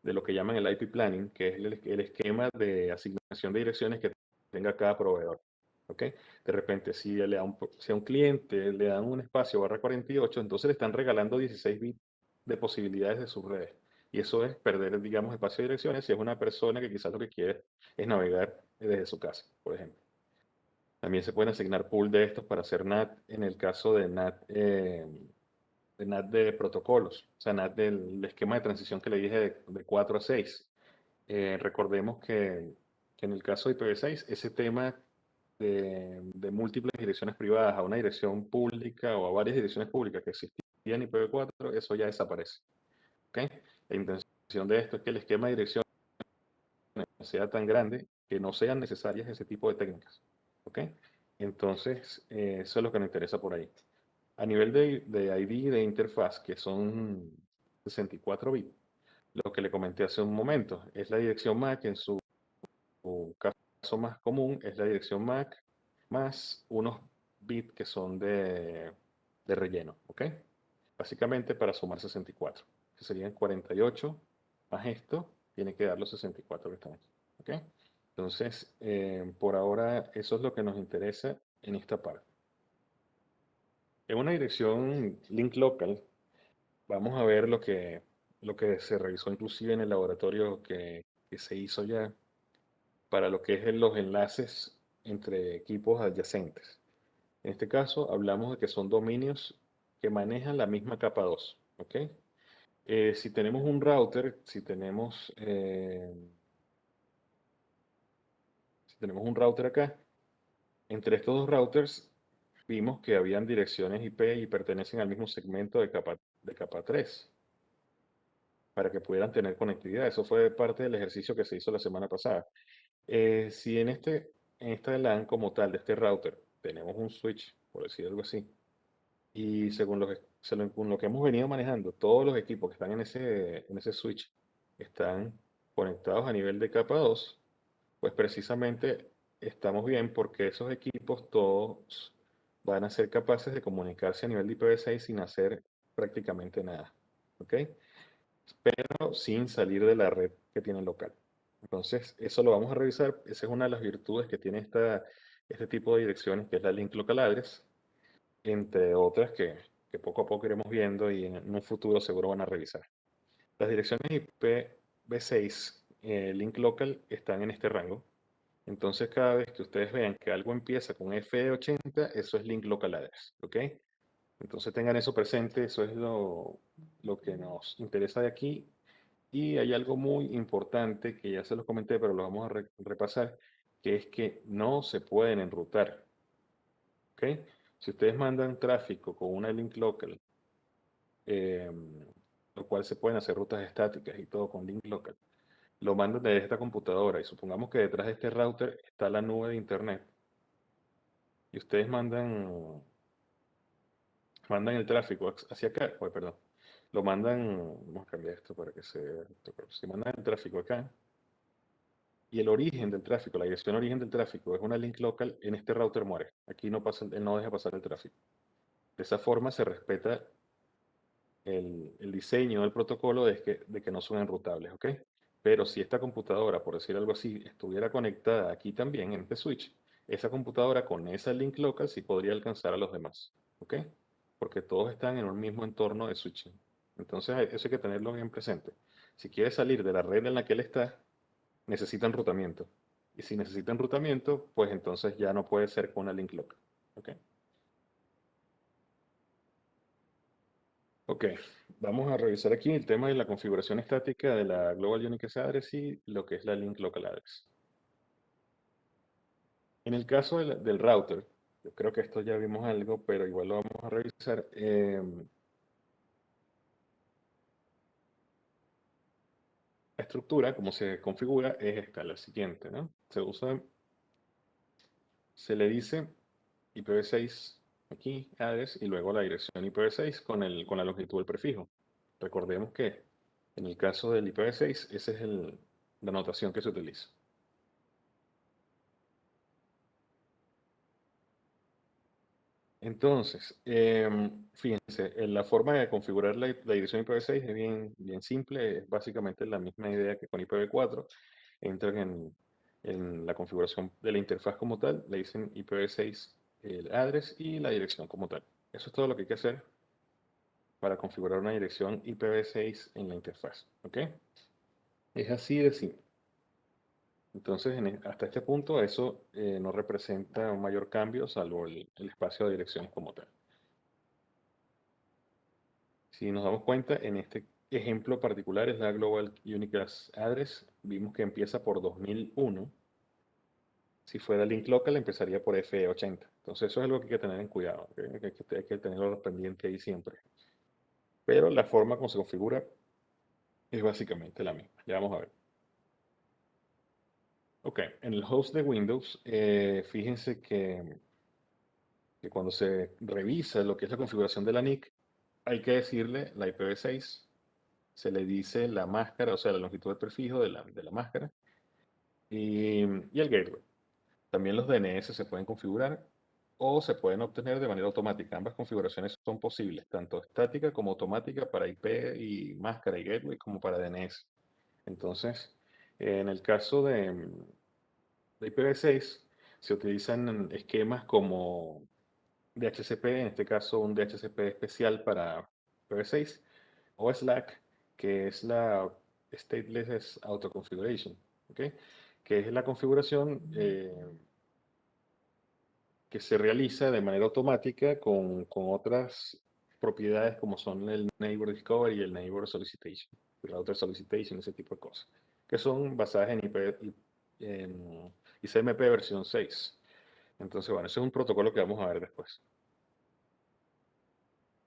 de lo que llaman el IP planning, que es el esquema de asignación de direcciones que tenga cada proveedor. ¿Ok? De repente, si a un cliente le dan un espacio barra 48, entonces le están regalando 16 bits de posibilidades de sus redes. Y eso es perder, digamos, espacio de direcciones si es una persona que quizás lo que quiere es navegar desde su casa, por ejemplo. También se pueden asignar pool de estos para hacer NAT en el caso de NAT de protocolos, o sea, NAT del esquema de transición que le dije de 4 a 6. Recordemos que en el caso de IPv6, ese tema de múltiples direcciones privadas a una dirección pública o a varias direcciones públicas que existían en IPv4, eso ya desaparece. ¿Ok? La intención de esto es que el esquema de direcciones sea tan grande que no sean necesarias ese tipo de técnicas. ¿Ok? Entonces, eso es lo que nos interesa por ahí. A nivel de ID de interfaz, que son 64 bits, lo que le comenté hace un momento, es la dirección MAC, en su caso más común es la dirección MAC más unos bits que son de relleno, ¿ok? Básicamente para sumar 64, que serían 48 más esto, tiene que dar los 64 que están aquí, ¿ok? Entonces, por ahora, eso es lo que nos interesa en esta parte. En una dirección link local, vamos a ver lo que se revisó inclusive en el laboratorio que se hizo ya para lo que es los enlaces entre equipos adyacentes. En este caso, hablamos de que son dominios que manejan la misma capa 2, ¿ok? Si tenemos un router, si tenemos un router acá, entre estos dos routers vimos que habían direcciones IP y pertenecen al mismo segmento de capa 3 para que pudieran tener conectividad. Eso fue parte del ejercicio que se hizo la semana pasada. Si en esta LAN como tal, de este router, tenemos un switch, por decir algo así, y según lo que hemos venido manejando, todos los equipos que están en ese switch están conectados a nivel de capa 2, pues precisamente estamos bien porque esos equipos todos van a ser capaces de comunicarse a nivel de IPv6 sin hacer prácticamente nada. ¿Ok? Pero sin salir de la red que tiene local. Entonces, eso lo vamos a revisar. Esa es una de las virtudes que tiene este tipo de direcciones, que es la Link Local Address, entre otras que poco a poco iremos viendo y en un futuro seguro van a revisar. Las direcciones IPv6 Link Local están en este rango. Entonces, cada vez que ustedes vean que algo empieza con F80, eso es Link Local Address. ¿Ok? Entonces tengan eso presente, eso es lo que nos interesa de aquí. Y hay algo muy importante que ya se los comenté, pero lo vamos a repasar, que es que no se pueden enrutar. ¿Ok? Si ustedes mandan tráfico con una link local, lo cual se pueden hacer rutas estáticas y todo con link local, lo mandan desde esta computadora y supongamos que detrás de este router está la nube de internet y ustedes mandan el tráfico hacia acá, perdón, lo mandan, vamos a cambiar esto para que se, si mandan el tráfico acá, y el origen del tráfico, la dirección origen del tráfico es una link local, en este router muere. Aquí no pasa, él no deja pasar el tráfico. De esa forma se respeta el diseño del protocolo de que no son enrutables, ¿ok? Pero si esta computadora, por decir algo así, estuviera conectada aquí también en este switch, esa computadora con esa link local sí podría alcanzar a los demás, ¿ok? Porque todos están en un mismo entorno de switching. Entonces eso hay que tenerlo bien presente. Si quiere salir de la red en la que él está, necesita enrutamiento. Y si necesita enrutamiento, pues entonces ya no puede ser con una link local. ¿Ok? Ok, vamos a revisar aquí el tema de la configuración estática de la Global Unique Address y lo que es la Link Local Address. En el caso del router, yo creo que esto ya vimos algo, pero igual lo vamos a revisar. La estructura, como se configura, es esta, la siguiente, ¿no? Se le dice IPv6 aquí, address, y luego la dirección IPv6 con la longitud del prefijo. Recordemos que en el caso del IPv6, esa es la notación que se utiliza. Entonces, fíjense, la forma de configurar la dirección IPv6 es bien simple, es básicamente la misma idea que con IPv4. Entran en la configuración de la interfaz como tal, le dicen IPv6 el address y la dirección como tal. Eso es todo lo que hay que hacer para configurar una dirección IPv6 en la interfaz, ¿ok? Es así de simple. Entonces, hasta este punto, eso no representa un mayor cambio, salvo el espacio de direcciones como tal. Si nos damos cuenta, en este ejemplo particular es la Global Unicast Address. Vimos que empieza por 2001. Si fuera link local, empezaría por F80. Entonces, eso es algo que hay que tener en cuidado, ¿ok? Hay que tenerlo pendiente ahí siempre. Pero la forma como se configura es básicamente la misma. Ya vamos a ver. Ok, en el host de Windows, fíjense que cuando se revisa lo que es la configuración de la NIC, hay que decirle la IPv6, se le dice la máscara, o sea, la longitud de prefijo de la máscara, y el gateway. También los DNS se pueden configurar o se pueden obtener de manera automática. Ambas configuraciones son posibles, tanto estática como automática para IP y máscara y gateway como para DNS. Entonces, en el caso de IPv6, se utilizan esquemas como DHCP, en este caso un DHCP especial para IPv6, o Slack, que es la Stateless Auto Configuration, ¿ok? Que es la configuración que se realiza de manera automática con otras propiedades como son el Neighbor Discovery y el Neighbor Solicitation, el Router Solicitation, ese tipo de cosas, que son basadas en ICMP versión 6. Entonces, bueno, ese es un protocolo que vamos a ver después.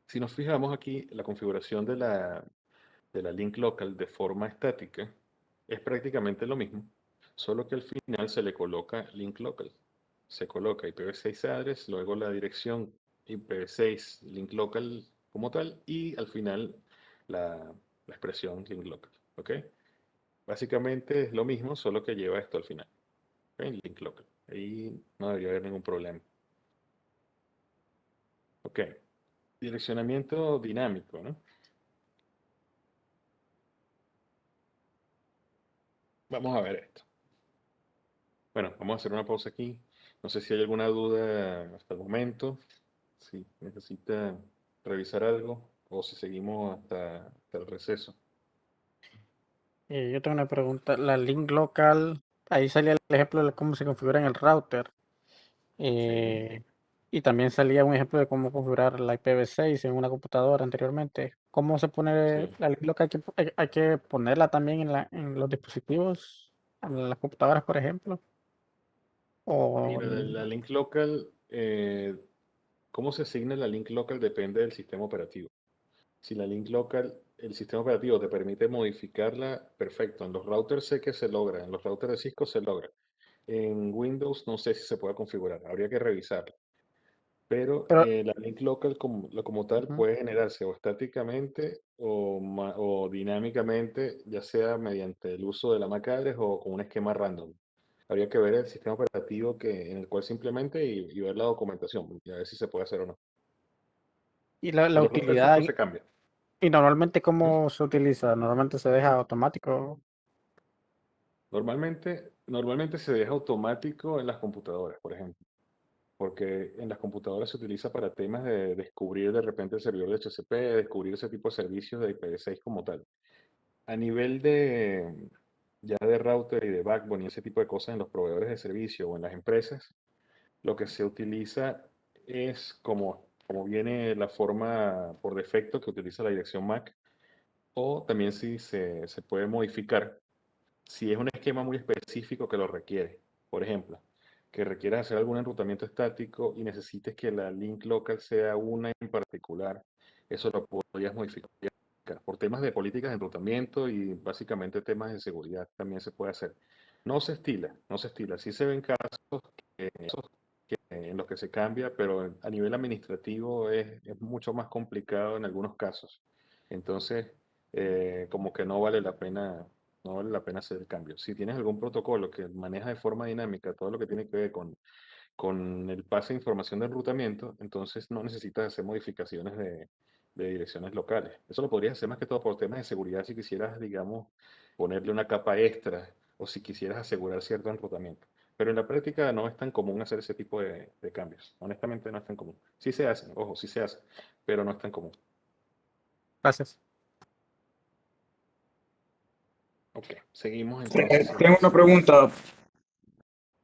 Si nos fijamos aquí, la configuración de la link local de forma estática es prácticamente lo mismo, solo que al final se le coloca link local. Se coloca IPv6 address, luego la dirección IPv6 link local como tal y al final la expresión link local. ¿Ok? Básicamente es lo mismo, solo que lleva esto al final. ¿Ok? Link local. Ahí no debería haber ningún problema. Ok. Direccionamiento dinámico, ¿no? Vamos a ver esto. Bueno, vamos a hacer una pausa aquí. No sé si hay alguna duda hasta el momento, si necesita revisar algo o si seguimos hasta el receso. Yo tengo una pregunta. La link local, ahí salía el ejemplo de cómo se configura en el router. Sí, eh, y también salía un ejemplo de cómo configurar la IPv6 en una computadora anteriormente. ¿Cómo se pone sí. la link local? Hay que ponerla también en los dispositivos, en las computadoras, por ejemplo. O, Mira, la link local, cómo se asigna la link local depende del sistema operativo. Si la link local, el sistema operativo te permite modificarla, perfecto. En los routers sé que se logra, en los routers de Cisco se logra. En Windows no sé si se puede configurar, habría que revisarlo. Pero pero, la link local como tal ujú. puede generarse o estáticamente o dinámicamente, ya sea mediante el uso de la MAC address o con un esquema random. Habría que ver el sistema operativo en el cual se implemente y ver la documentación y a ver si se puede hacer o no. Y En la los routers utilidad, Cisco se cambia. y normalmente ¿Mm? cómo se utiliza, normalmente se deja automático. Normalmente se deja automático en las computadoras, por ejemplo, porque en las computadoras se utiliza para temas de descubrir de repente el servidor de HCP, descubrir ese tipo de servicios de IPv6 como tal. A nivel ya de router y de backbone y ese tipo de cosas en los proveedores de servicio o en las empresas, lo que se utiliza es como viene la forma por defecto que utiliza la dirección MAC, o también si se puede modificar si es un esquema muy específico que lo requiere. Por ejemplo, que requieras hacer algún enrutamiento estático y necesites que la link local sea una en particular, eso lo podrías modificar. Por temas de políticas de enrutamiento y básicamente temas de seguridad también se puede hacer. No se estila. Sí se ven casos en los que se cambia, pero a nivel administrativo es mucho más complicado en algunos casos. Entonces, como que no vale la pena, no vale la pena hacer el cambio. Si tienes algún protocolo que maneja de forma dinámica todo lo que tiene que ver con el pase de información de enrutamiento, entonces no necesitas hacer modificaciones de direcciones locales. Eso lo podrías hacer más que todo por temas de seguridad si quisieras, digamos, ponerle una capa extra o si quisieras asegurar cierto enrutamiento. Pero en la práctica no es tan común hacer ese tipo de cambios. Honestamente no es tan común. Sí se hacen, ojo, sí se hacen, pero no es tan común. Gracias. Ok, seguimos entonces Tengo una pregunta,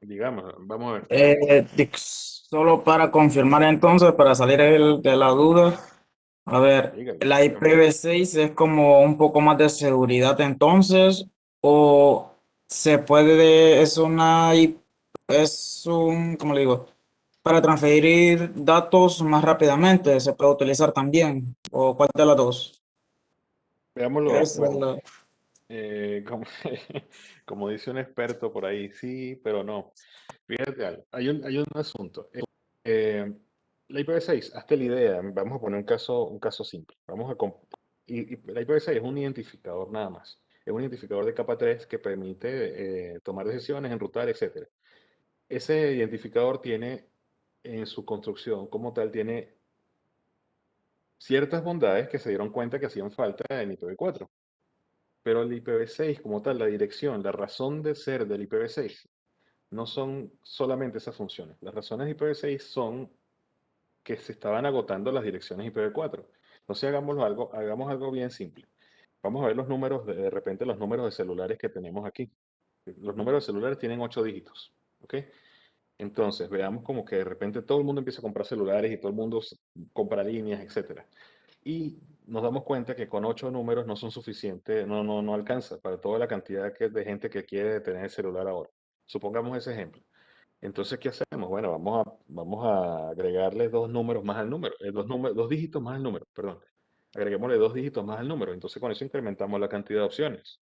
digamos, vamos a ver. solo para confirmar entonces, para salir de la duda. A ver, Dígame, ¿la dígame. IPv6 es como un poco más de seguridad entonces? ¿O se puede, es un, ¿cómo le digo? Para transferir datos más rápidamente, se puede utilizar también? ¿O cuál de las dos? Veámoslo, Es bueno, la- como, como dice un experto por ahí, sí, pero no. Fíjate algo, hay un asunto. La IPv6, hazte la idea, vamos a poner un caso simple. Y la IPv6 es un identificador nada más. Es un identificador de capa 3 que permite tomar decisiones, enrutar, etcétera. Ese identificador tiene en su construcción como tal, tiene ciertas bondades que se dieron cuenta que hacían falta en IPv4. Pero el IPv6 como tal, la dirección, la razón de ser del IPv6, no son solamente esas funciones. Las razones de IPv6 son que se estaban agotando las direcciones IPv4. Entonces hagamos algo bien simple. Vamos a ver los números, de repente los números de celulares que tenemos aquí. Los números de celulares tienen 8 dígitos. ¿Ok? Entonces veamos como que de repente todo el mundo empieza a comprar celulares y todo el mundo compra líneas, etcétera. Y nos damos cuenta que con 8 números no son suficientes, no alcanza para toda la cantidad de gente que quiere tener el celular ahora. Supongamos ese ejemplo. Entonces, ¿qué hacemos? Bueno, vamos a agregarle dos números más al número, dos dígitos más al número, perdón. Agreguémosle dos dígitos más al número. Entonces, con eso incrementamos la cantidad de opciones.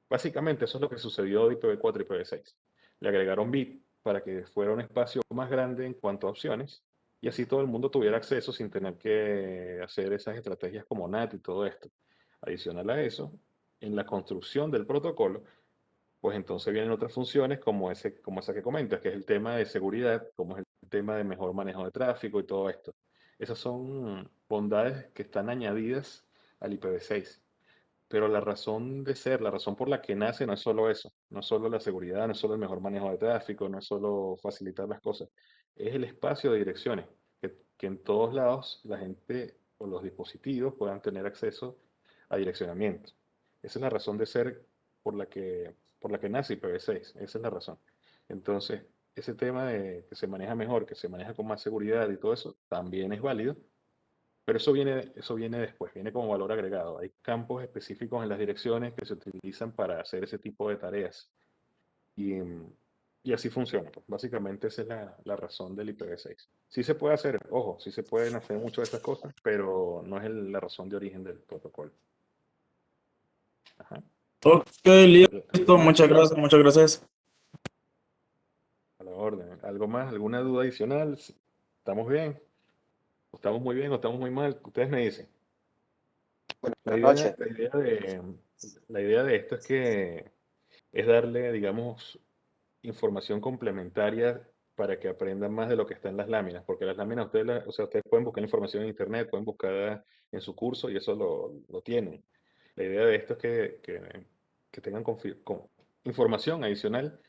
Básicamente, eso es lo que sucedió de IPv4 y IPv6. Le agregaron bit para que fuera un espacio más grande en cuanto a opciones y así todo el mundo tuviera acceso sin tener que hacer esas estrategias como NAT y todo esto. Adicional a eso, en la construcción del protocolo, pues entonces vienen otras funciones como esa que comentas, que es el tema de seguridad, como es el tema de mejor manejo de tráfico y todo esto. Esas son bondades que están añadidas al IPv6. Pero la razón de ser, la razón por la que nace no es solo eso, no es solo la seguridad, no es solo el mejor manejo de tráfico, no es solo facilitar las cosas, es el espacio de direcciones, que en todos lados la gente o los dispositivos puedan tener acceso a direccionamiento. Esa es la razón de ser por la que nace IPv6, esa es la razón. Entonces, ese tema de que se maneja mejor, que se maneja con más seguridad y todo eso, también es válido, pero eso viene después, viene como valor agregado. Hay campos específicos en las direcciones que se utilizan para hacer ese tipo de tareas. Y, y así funciona, pues. Básicamente esa es la razón del IPv6. Sí se puede hacer, ojo, sí se pueden hacer muchas de estas cosas, pero no es la razón de origen del protocolo. Ajá. Ok, ¿Algo listo, más? muchas gracias, muchas gracias. A la orden. ¿Algo más? ¿Alguna duda adicional? ¿Estamos bien? ¿O estamos muy bien o estamos muy mal? Ustedes me dicen. La Buenas idea, noches. la idea de esto es darle, digamos, información complementaria para que aprendan más de lo que está en las láminas, porque las láminas o sea, ustedes pueden buscar información en internet, pueden buscar en su curso y eso lo tienen. La idea de esto es que tengan información adicional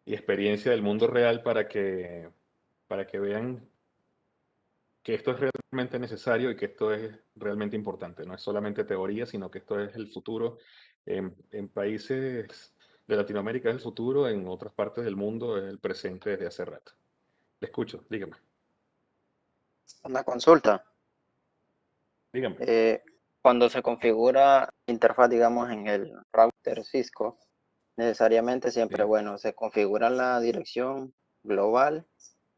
y experiencia del mundo real para que vean que esto es realmente necesario y que esto es realmente importante. No es solamente teoría, sino que esto es el futuro. En países de Latinoamérica es el futuro, en otras partes del mundo es el presente desde hace rato. Le escucho, dígame, Una consulta. dígame. Eh, Cuando se configura interfaz, digamos, en el router Cisco, necesariamente siempre, Sí. bueno, se configura la dirección global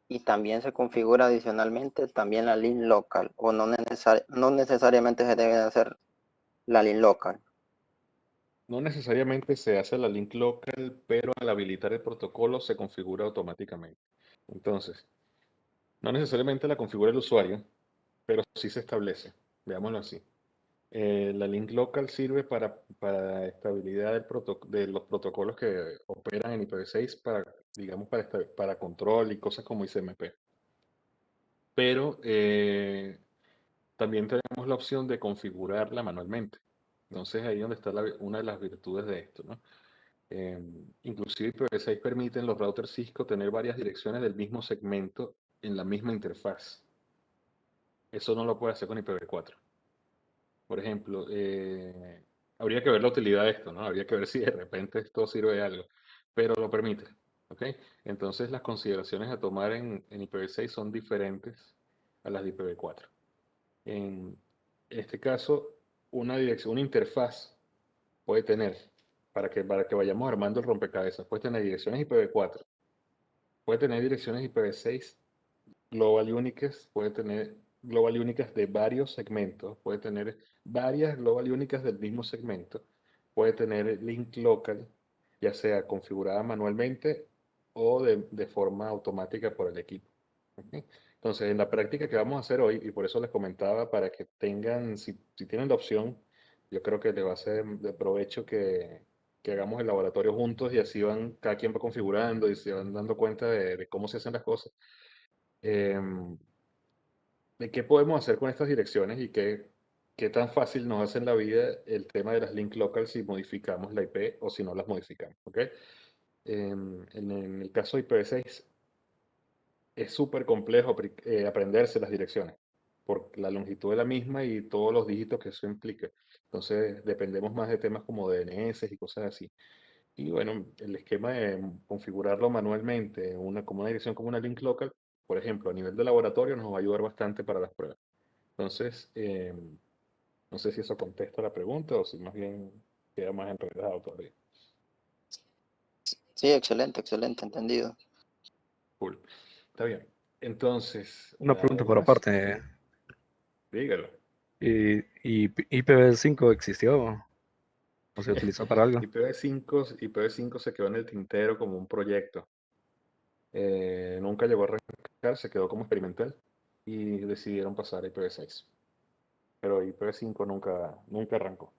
y también se configura adicionalmente también la link local, o no necesariamente se debe hacer la link local. No necesariamente se hace la link local, pero al habilitar el protocolo se configura automáticamente. Entonces, no necesariamente la configura el usuario, pero sí se establece. Veámoslo así. La link local sirve para estabilidad de los protocolos que operan en IPv6 para, digamos, para control y cosas como ICMP. Pero también tenemos la opción de configurarla manualmente. Entonces ahí es donde está una de las virtudes de esto, ¿no? Inclusive IPv6 permiten los routers Cisco tener varias direcciones del mismo segmento en la misma interfaz. Eso no lo puede hacer con IPv4. Por ejemplo, habría que ver la utilidad de esto, ¿no? Habría que ver si de repente esto sirve de algo, pero lo permite, ¿ok? Entonces las consideraciones a tomar en IPv6 son diferentes a las de IPv4. En este caso, una interfaz puede tener, para que vayamos armando el rompecabezas, puede tener direcciones IPv4, puede tener direcciones IPv6 global únicas, puede tener global únicas de varios segmentos, puede tener varias global únicas del mismo segmento, puede tener link local, ya sea configurada manualmente o de forma automática por el equipo. ¿Ok? Entonces, en la práctica que vamos a hacer hoy, y por eso les comentaba, para que tengan, si tienen la opción, yo creo que les va a ser de provecho que hagamos el laboratorio juntos y así cada quien va configurando y se van dando cuenta de cómo se hacen las cosas. Em, de qué podemos hacer con estas direcciones y qué tan fácil nos hace en la vida el tema de las link local si modificamos la IP o si no las modificamos. ¿Ok? En el caso de IPv6 es súper complejo aprenderse las direcciones por la longitud de la misma y todos los dígitos que eso implica. Entonces dependemos más de temas como DNS y cosas así. Y bueno, el esquema de configurarlo manualmente, como una dirección como una link local, por ejemplo, a nivel de laboratorio nos va a ayudar bastante para las pruebas. Entonces, no sé si eso contesta la pregunta o si más bien queda más enredado todavía. Sí, excelente, excelente, entendido. Cool. Está bien. Entonces, Una pregunta ¿algo por más? aparte. Dígalo. ¿Y IPv5 existió o se utilizó para algo? IPv5 se quedó en el tintero como un proyecto. Nunca llegó a arrancar, se quedó como experimental y decidieron pasar a IPv6. Pero IPv5 nunca arrancó.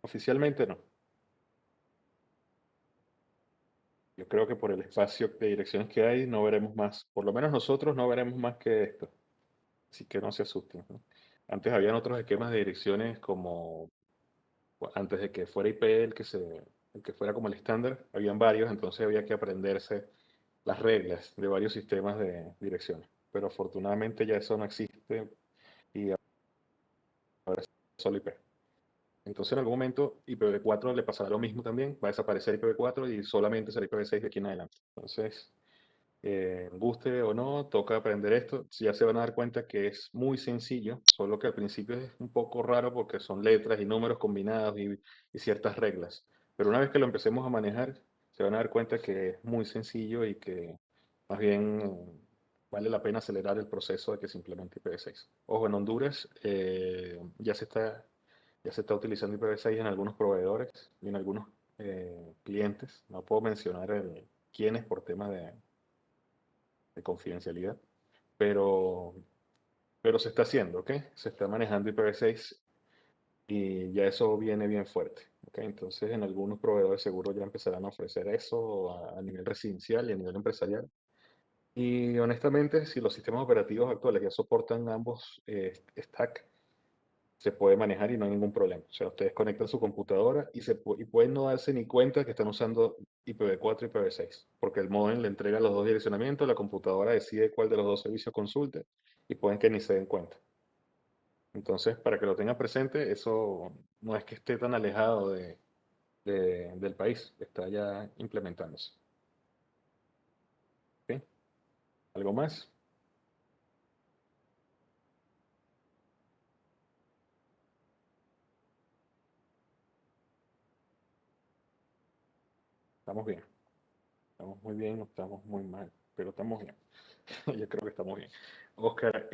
Oficialmente no. Yo creo que por el espacio de direcciones que hay no veremos más. Por lo menos nosotros no veremos más que esto. Así que no se asusten, ¿no? Antes habían otros esquemas de direcciones como antes de que fuera IP el que fuera como el estándar, habían varios, entonces había que aprenderse las reglas de varios sistemas de direcciones. Pero afortunadamente ya eso no existe y ahora es solo IP. Entonces en algún momento IPv4 le pasará lo mismo también, va a desaparecer IPv4 y solamente será IPv6 de aquí en adelante. Entonces, guste o no, toca aprender esto. Ya se van a dar cuenta que es muy sencillo, solo que al principio es un poco raro porque son letras y números combinados y ciertas reglas. Pero una vez que lo empecemos a manejar, se van a dar cuenta que es muy sencillo y que más bien vale la pena acelerar el proceso de que se implemente IPv6. Ojo, en Honduras ya se está utilizando IPv6 en algunos proveedores y en algunos clientes. No puedo mencionar quiénes por temas de confidencialidad, pero, pero se está haciendo, ¿ok? Se está manejando IPv6 y ya eso viene bien fuerte, ¿ok? Entonces en algunos proveedores seguro ya empezarán a ofrecer eso a nivel residencial y a nivel empresarial. Y honestamente, si los sistemas operativos actuales ya soportan ambos stack, se puede manejar y no hay ningún problema. O sea, ustedes conectan su computadora y pueden no darse ni cuenta que están usando IPv4 y IPv6, porque el módem le entrega los dos direccionamientos, la computadora decide cuál de los dos servicios consulte y pueden que ni se den cuenta. Entonces, para que lo tengan presente, eso no es que esté tan alejado del país, está ya implementándose. ¿Ok? ¿Algo más? Estamos bien. Estamos muy bien, no estamos muy mal, pero estamos bien. Yo creo que estamos bien. Oscar,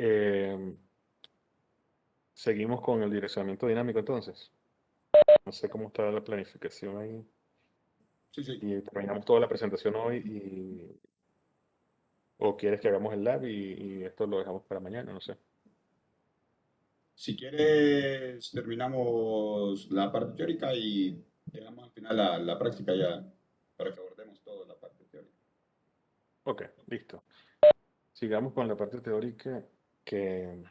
seguimos con el direccionamiento dinámico entonces. No sé cómo está la planificación ahí. Sí, sí. Y terminamos toda la presentación hoy o quieres que hagamos el lab y esto lo dejamos para mañana, no sé. Si quieres, terminamos la parte teórica y dejamos al final la práctica ya para que abordemos toda la parte teórica. Ok, listo. Sigamos con la parte teórica que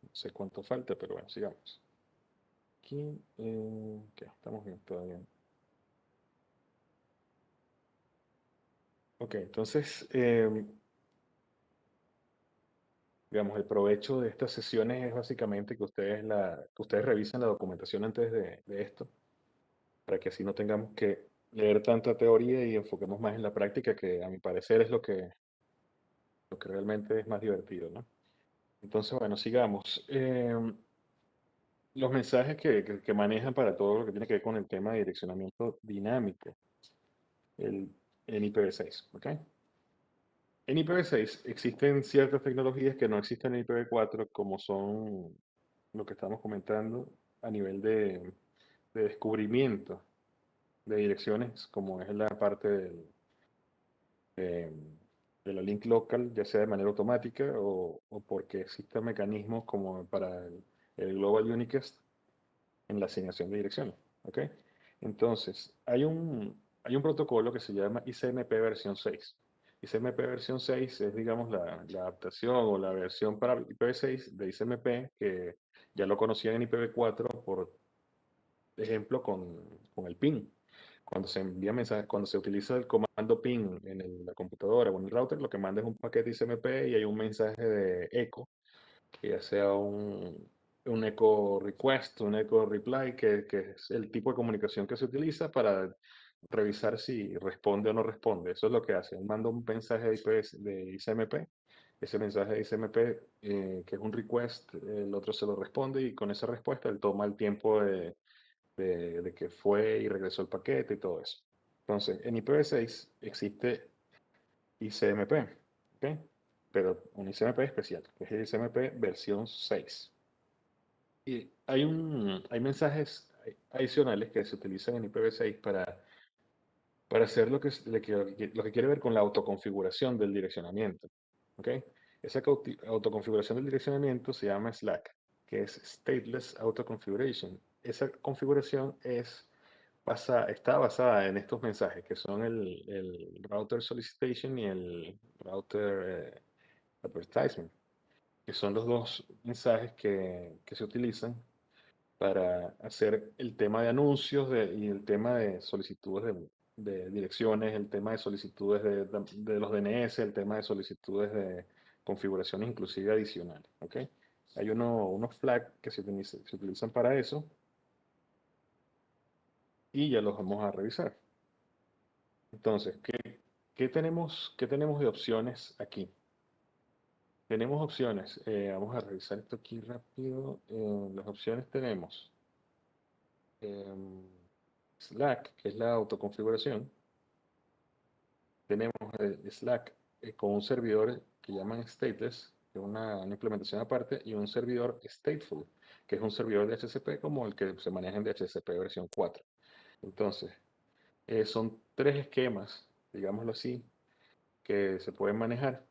no sé cuánto falta, pero bueno, sigamos. Aquí, ok, estamos bien todavía. Ok, entonces, digamos, el provecho de estas sesiones es básicamente que ustedes revisen la documentación antes de esto, para que así no tengamos que leer tanta teoría y enfoquemos más en la práctica, que a mi parecer es lo que realmente es más divertido, ¿no? Entonces, bueno, sigamos. Los mensajes que manejan para todo lo que tiene que ver con el tema de direccionamiento dinámico, el, en IPv6, ¿ok? En IPv6 existen ciertas tecnologías que no existen en IPv4, como son lo que estamos comentando a nivel de descubrimiento de direcciones, como es la parte de, de la link local, ya sea de manera automática o porque existen mecanismos como para el Global Unicast en la asignación de direcciones. ¿Ok? Entonces, hay un protocolo que se llama ICMP versión 6. ICMP versión 6 es, digamos, la adaptación o la versión para IPv6 de ICMP, que ya lo conocían en IPv4, por ejemplo, con el PIN. Cuando se envía mensajes, cuando se utiliza el comando PIN en la computadora o en el router, lo que manda es un paquete ICMP y hay un mensaje de eco, que ya sea un echo request, un echo reply, que es el tipo de comunicación que se utiliza para revisar si responde o no responde. Eso es lo que hace. Manda un mensaje de ICMP. Ese mensaje de ICMP, que es un request, el otro se lo responde y con esa respuesta él toma el tiempo de que fue y regresó el paquete y todo eso. Entonces, en IPv6 existe ICMP, ¿ok? Pero un ICMP especial, que es el ICMP versión 6. Y hay mensajes adicionales que se utilizan en IPv6 para hacer lo que quiere ver con la autoconfiguración del direccionamiento, ¿ok? Esa autoconfiguración del direccionamiento se llama SLAC, que es Stateless Auto Configuration. Esa configuración está basada en estos mensajes, que son el router solicitation y el router advertisement, que son los dos mensajes que se utilizan para hacer el tema de anuncios y el tema de solicitudes de direcciones, el tema de solicitudes de los DNS, el tema de solicitudes de configuraciones inclusive adicionales, ¿ok? Hay unos flags que se utilizan para eso y ya los vamos a revisar. Entonces, ¿qué tenemos de opciones aquí? Tenemos opciones, vamos a revisar esto aquí rápido. Las opciones tenemos Slack, que es la autoconfiguración. Tenemos el Slack con un servidor que llaman stateless, que es una implementación aparte, y un servidor stateful, que es un servidor de HCP como el que se maneja en DHCP versión 4. Entonces, son tres esquemas, digámoslo así, que se pueden manejar,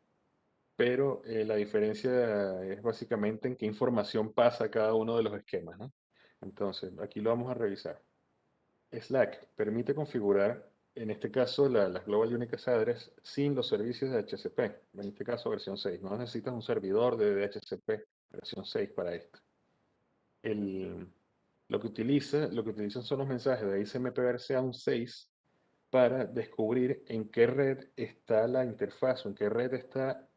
pero la diferencia es básicamente en qué información pasa cada uno de los esquemas, ¿no? Entonces, aquí lo vamos a revisar. Slack permite configurar, en este caso, las Global Unicast Address sin los servicios de HCP, en este caso versión 6. No necesitas un servidor de DHCP versión 6 para esto. Lo que utilizan son los mensajes de ICMP versión 6 para descubrir en qué red está la interfaz o en qué red está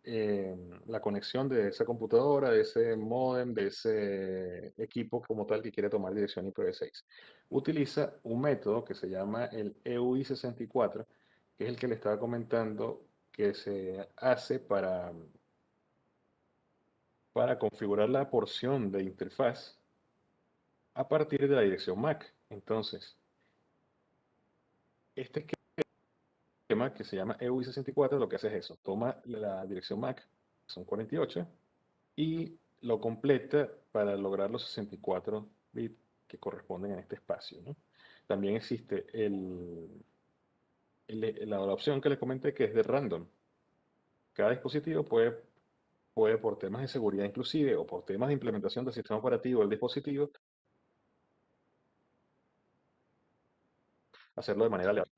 la conexión de esa computadora, de ese modem, de ese equipo como tal que quiere tomar dirección IPv6. Utiliza un método que se llama el EUI64, que es el que le estaba comentando que se hace para configurar la porción de interfaz a partir de la dirección MAC. Entonces, este esquema que se llama EUI64 lo que hace es eso, toma la dirección MAC, que son 48, y lo completa para lograr los 64 bits que corresponden en este espacio, ¿no? También existe la opción que les comenté que es de random. Cada dispositivo puede por temas de seguridad inclusive o por temas de implementación del sistema operativo del dispositivo hacerlo de manera aleatoria.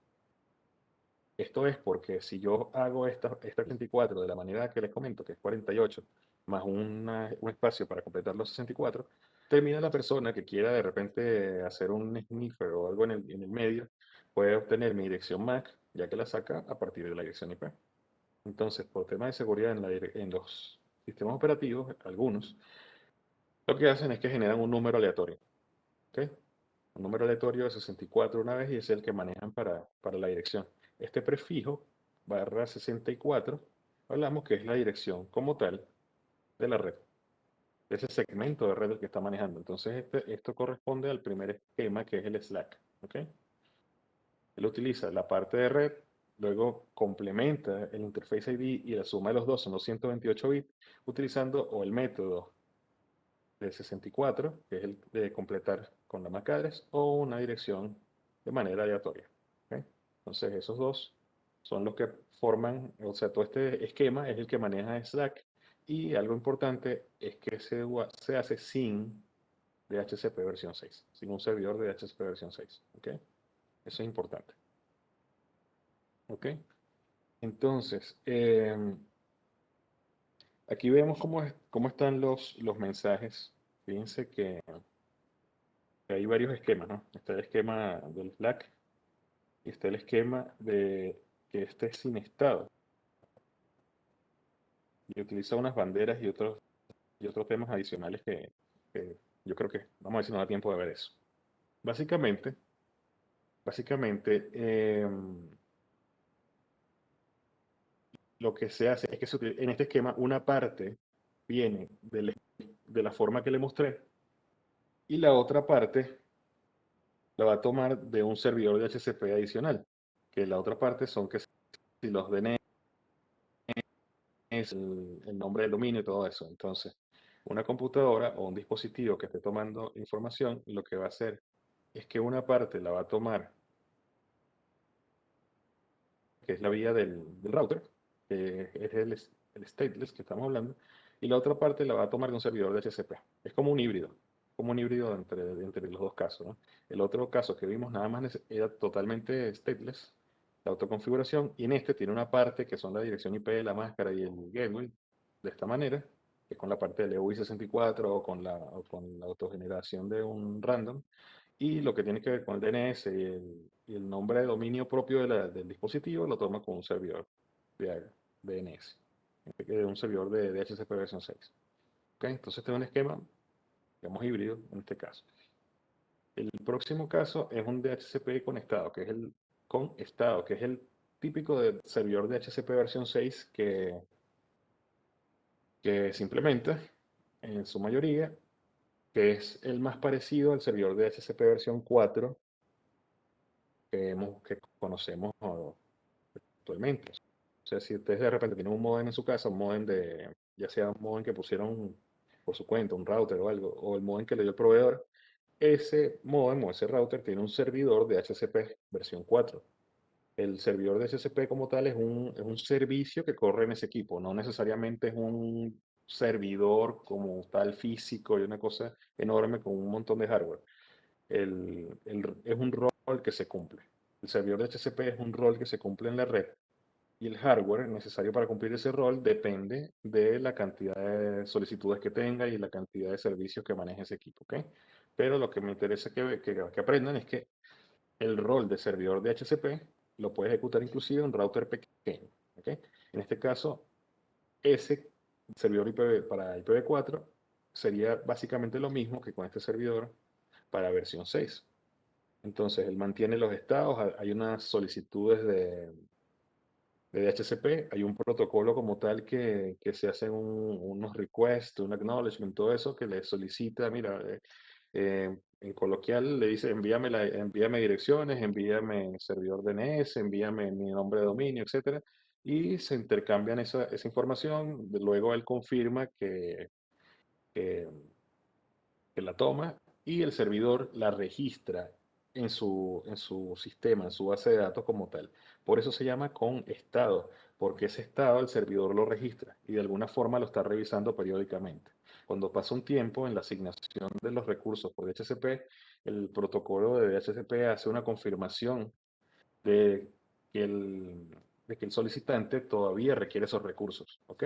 Esto es porque si yo hago esta 64 de la manera que les comento, que es 48, más un espacio para completar los 64, termina la persona que quiera de repente hacer un sniffer o algo en el medio, puede obtener mi dirección MAC, ya que la saca a partir de la dirección IP. Entonces, por temas de seguridad en los sistemas operativos, algunos, lo que hacen es que generan un número aleatorio. ¿Ok? Un número aleatorio de 64 una vez y es el que manejan para la dirección. Este prefijo, barra 64, hablamos que es la dirección como tal de la red, de ese segmento de red el que está manejando. Entonces, esto corresponde al primer esquema que es el Slack. ¿Ok? Él utiliza la parte de red, luego complementa el interface ID y la suma de los dos son los 128 bits, utilizando o el método de 64, que es el de completar con la MAC address, o una dirección de manera aleatoria. ¿Ok? Entonces, esos dos son los que forman, o sea, todo este esquema es el que maneja Slack. Y algo importante es que se hace sin DHCP versión 6, sin un servidor de DHCP versión 6. ¿Ok? Eso es importante. ¿Ok? Entonces, aquí vemos cómo están los mensajes. Fíjense que hay varios esquemas, ¿no? Está el esquema del Slack y está el esquema de que este es sin estado y utiliza unas banderas y otros temas adicionales que yo creo que, vamos a ver si nos da tiempo de ver eso. Básicamente, lo que se hace es que en este esquema una parte viene de la forma que le mostré y la otra parte la va a tomar de un servidor de HCP adicional, que la otra parte son que si los DNS, el nombre del dominio y todo eso. Entonces, una computadora o un dispositivo que esté tomando información, lo que va a hacer es que una parte la va a tomar, que es la vía del router, que es el stateless que estamos hablando, y la otra parte la va a tomar de un servidor de HCP. Es como un híbrido entre los dos casos, ¿no? El otro caso que vimos nada más era totalmente stateless, la autoconfiguración, y en este tiene una parte que son la dirección IP de la máscara y el gateway, de esta manera, que es con la parte del EUI64 o con la autogeneración de un random, y lo que tiene que ver con el DNS y el nombre de dominio propio del dispositivo lo toma con un servidor de DNS, un servidor de DHCP versión 6. ¿Ok? Entonces este es un esquema, digamos, híbrido en este caso. El próximo caso es un DHCP con estado, que es el típico de servidor de DHCP versión 6 que se implementa en su mayoría, que es el más parecido al servidor de DHCP versión 4 que conocemos actualmente. O sea, si ustedes de repente tienen un modem en su casa, un modem ya sea un modem que pusieron por su cuenta, un router o algo, o el modem que le dio el proveedor, ese modem o ese router tiene un servidor de HCP versión 4. El servidor de HCP como tal es un servicio que corre en ese equipo, no necesariamente es un servidor como tal físico y una cosa enorme con un montón de hardware. Es un rol que se cumple. El servidor de HCP es un rol que se cumple en la red y el hardware necesario para cumplir ese rol depende de la cantidad de solicitudes que tenga y la cantidad de servicios que maneje ese equipo, ¿ok? Pero lo que me interesa que aprendan es que el rol de servidor de HCP lo puede ejecutar inclusive un router pequeño, ¿ok? En este caso, ese servidor para IPv4 sería básicamente lo mismo que con este servidor para versión 6. Entonces, él mantiene los estados, hay unas solicitudes de DHCP, hay un protocolo como tal que se hacen unos requests, un acknowledgement, todo eso que le solicita, mira, en coloquial le dice envíame direcciones, envíame servidor DNS, envíame mi nombre de dominio, etcétera, y se intercambian esa información, luego él confirma que, que la toma y el servidor la registra en su sistema, en su base de datos como tal. Por eso se llama con estado, porque ese estado el servidor lo registra y de alguna forma lo está revisando periódicamente. Cuando pasa un tiempo en la asignación de los recursos por DHCP, el protocolo de DHCP hace una confirmación de que el solicitante todavía requiere esos recursos, ¿ok?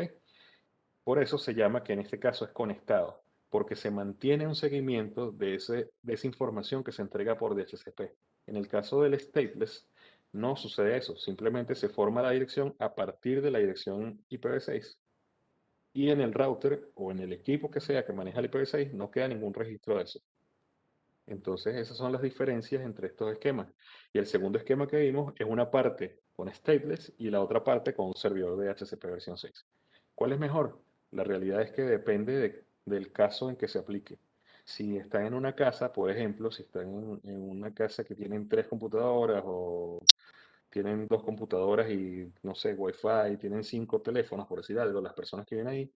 Por eso se llama que en este caso es conectado, porque se mantiene un seguimiento de esa información que se entrega por DHCP. En el caso del stateless, no sucede eso, simplemente se forma la dirección a partir de la dirección IPv6 y en el router o en el equipo que sea que maneja el IPv6 no queda ningún registro de eso. Entonces, esas son las diferencias entre estos esquemas. Y el segundo esquema que vimos es una parte con stateless y la otra parte con un servidor de DHCP versión 6. ¿Cuál es mejor? La realidad es que depende del caso en que se aplique. Si están en una casa, por ejemplo, si están en una casa que tienen 3 computadoras o tienen 2 computadoras y, no sé, Wi-Fi, tienen 5 teléfonos, por decir algo, las personas que vienen ahí,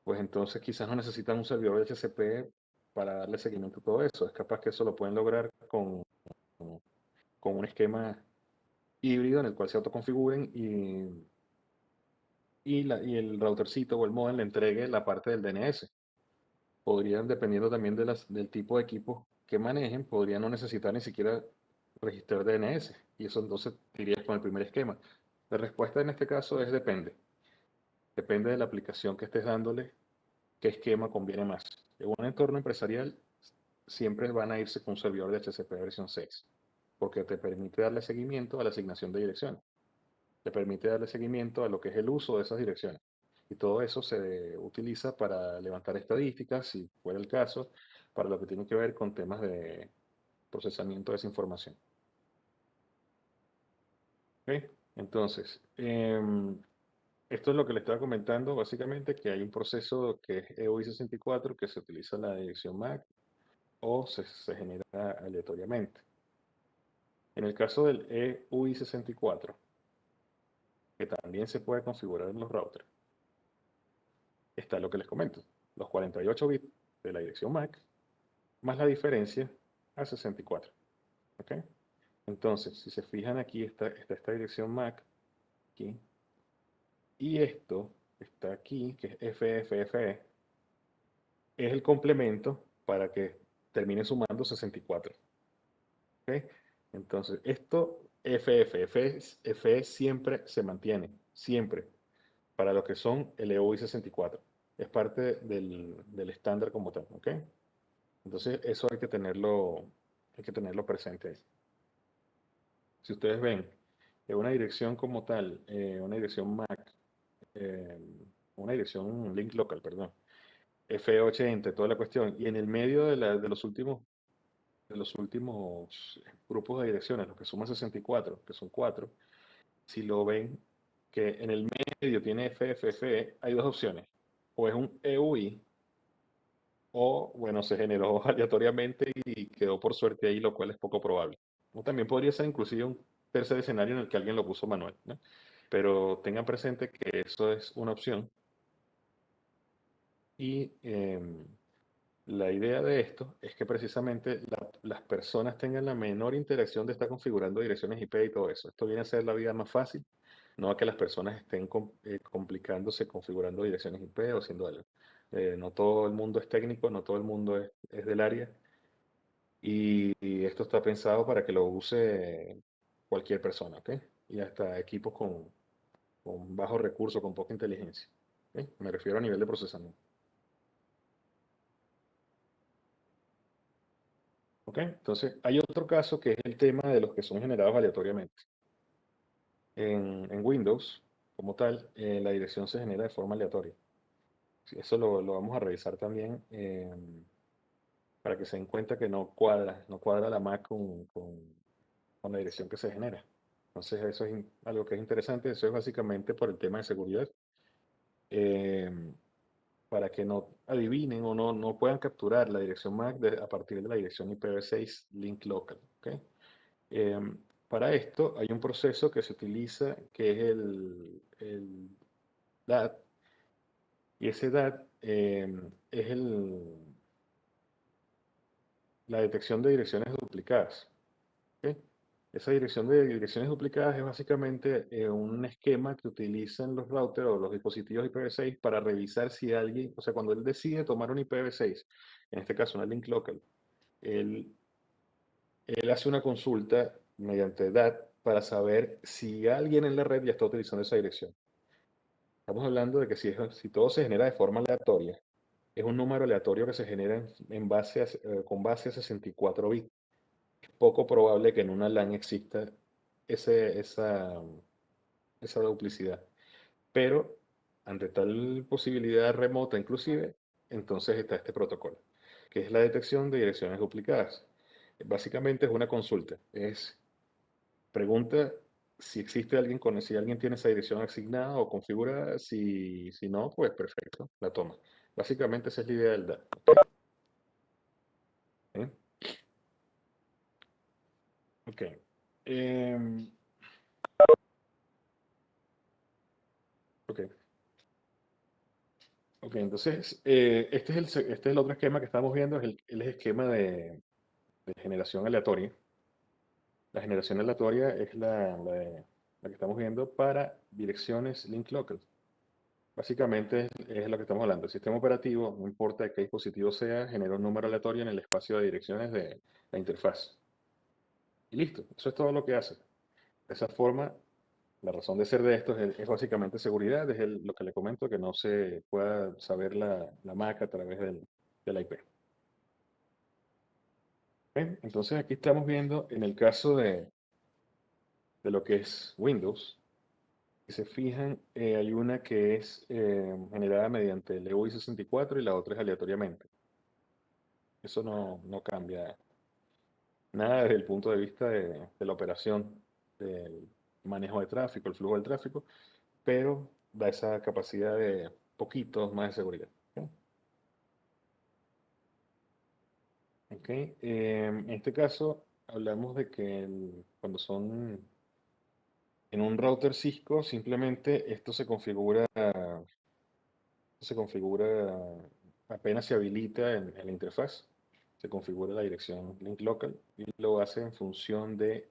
pues entonces quizás no necesitan un servidor de DHCP para darle seguimiento a todo eso. Es capaz que eso lo pueden lograr con un esquema híbrido en el cual se autoconfiguren y el routercito o el modem le entregue la parte del DNS. Podrían, dependiendo también del tipo de equipo que manejen, podrían no necesitar ni siquiera registrar DNS. Y eso entonces iría con el primer esquema. La respuesta en este caso es depende. Depende de la aplicación que estés dándole, qué esquema conviene más. En un entorno empresarial siempre van a irse con un servidor de HCP versión 6, porque te permite darle seguimiento a la asignación de direcciones, te permite darle seguimiento a lo que es el uso de esas direcciones. Y todo eso se utiliza para levantar estadísticas, si fuera el caso, para lo que tiene que ver con temas de procesamiento de esa información. ¿Ok? Entonces, esto es lo que le estaba comentando, básicamente, que hay un proceso que es EUI64, que se utiliza la dirección MAC o se genera aleatoriamente. En el caso del EUI64, que también se puede configurar en los routers, está lo que les comento, los 48 bits de la dirección MAC, más la diferencia a 64. ¿Ok? Entonces, si se fijan aquí, está esta dirección MAC, aquí, y esto está aquí, que es FFFE, es el complemento para que termine sumando 64. ¿Ok? Entonces, esto FFFE siempre se mantiene, siempre, para lo que son el EUI 64. Es parte del estándar como tal, ¿ok? Entonces, eso hay que tenerlo presente ahí. Si ustedes ven, una dirección como tal, una dirección MAC, eh, una dirección link local, perdón, F80, toda la cuestión, y en el medio de los últimos grupos de direcciones, los que suman 64, que son 4, si lo ven que en el medio tiene FFFE, hay dos opciones. O es un EUI, o bueno, se generó aleatoriamente y quedó por suerte ahí, lo cual es poco probable. O también podría ser inclusive un tercer escenario en el que alguien lo puso manual, ¿no? Pero tengan presente que eso es una opción. Y la idea de esto es que precisamente las personas tengan la menor interacción de estar configurando direcciones IP y todo eso. Esto viene a ser la vida más fácil, no a que las personas estén complicándose configurando direcciones IP o haciendo algo. No todo el mundo es técnico, no todo el mundo es del área. Y esto está pensado para que lo use cualquier persona, ¿ok? Y hasta equipos con bajos recursos, con poca inteligencia. ¿Ok? Me refiero a nivel de procesamiento. ¿Ok? Entonces, hay otro caso que es el tema de los que son generados aleatoriamente. En Windows, como tal, la dirección se genera de forma aleatoria. Sí, eso lo vamos a revisar también para que se den cuenta que no cuadra la MAC con la dirección que se genera. Entonces, eso es algo que es interesante. Eso es básicamente por el tema de seguridad. eh, para que no adivinen o no puedan capturar la dirección MAC a partir de la dirección IPv6 link local. ¿Ok? Para esto hay un proceso que se utiliza que es el DAT, y ese DAT es la detección de direcciones duplicadas. ¿Ok? Esa dirección de direcciones duplicadas es básicamente un esquema que utilizan los routers o los dispositivos IPv6 para revisar si alguien, o sea, cuando él decide tomar un IPv6, en este caso una link local, él, él hace una consulta mediante DAT para saber si alguien en la red ya está utilizando esa dirección. Estamos hablando de que si todo se genera de forma aleatoria, es un número aleatorio que se genera con base a 64 bits. Es poco probable que en una LAN exista ese, esa, esa duplicidad. Pero ante tal posibilidad remota inclusive, entonces está este protocolo, que es la detección de direcciones duplicadas. Básicamente es una consulta, es pregunta si existe alguien si alguien tiene esa dirección asignada o configurada, si no, pues perfecto, la toma. Básicamente esa es la idea del DAT. ¿Ok? Ok. Em, ok. Ok, entonces, este es el otro esquema que estamos viendo, es el esquema de generación aleatoria. La generación aleatoria es la que estamos viendo para direcciones link local. Básicamente es lo que estamos hablando. El sistema operativo, no importa de qué dispositivo sea, genera un número aleatorio en el espacio de direcciones de la interfaz. Y listo, eso es todo lo que hace. De esa forma, la razón de ser de esto es básicamente seguridad, es lo que le comento, que no se pueda saber la MAC a través de la IP. ¿Ven? Entonces aquí estamos viendo en el caso de lo que es Windows, si se fijan, hay una que es generada mediante el EUI64 y la otra es aleatoriamente. Eso no cambia nada desde el punto de vista de la operación, del manejo de tráfico, el flujo del tráfico, pero da esa capacidad de poquito más de seguridad. ¿Ok? Ok, en este caso hablamos de que cuando son en un router Cisco, simplemente esto se configura, apenas se habilita en la interfaz, se configura la dirección link local y lo hace en función de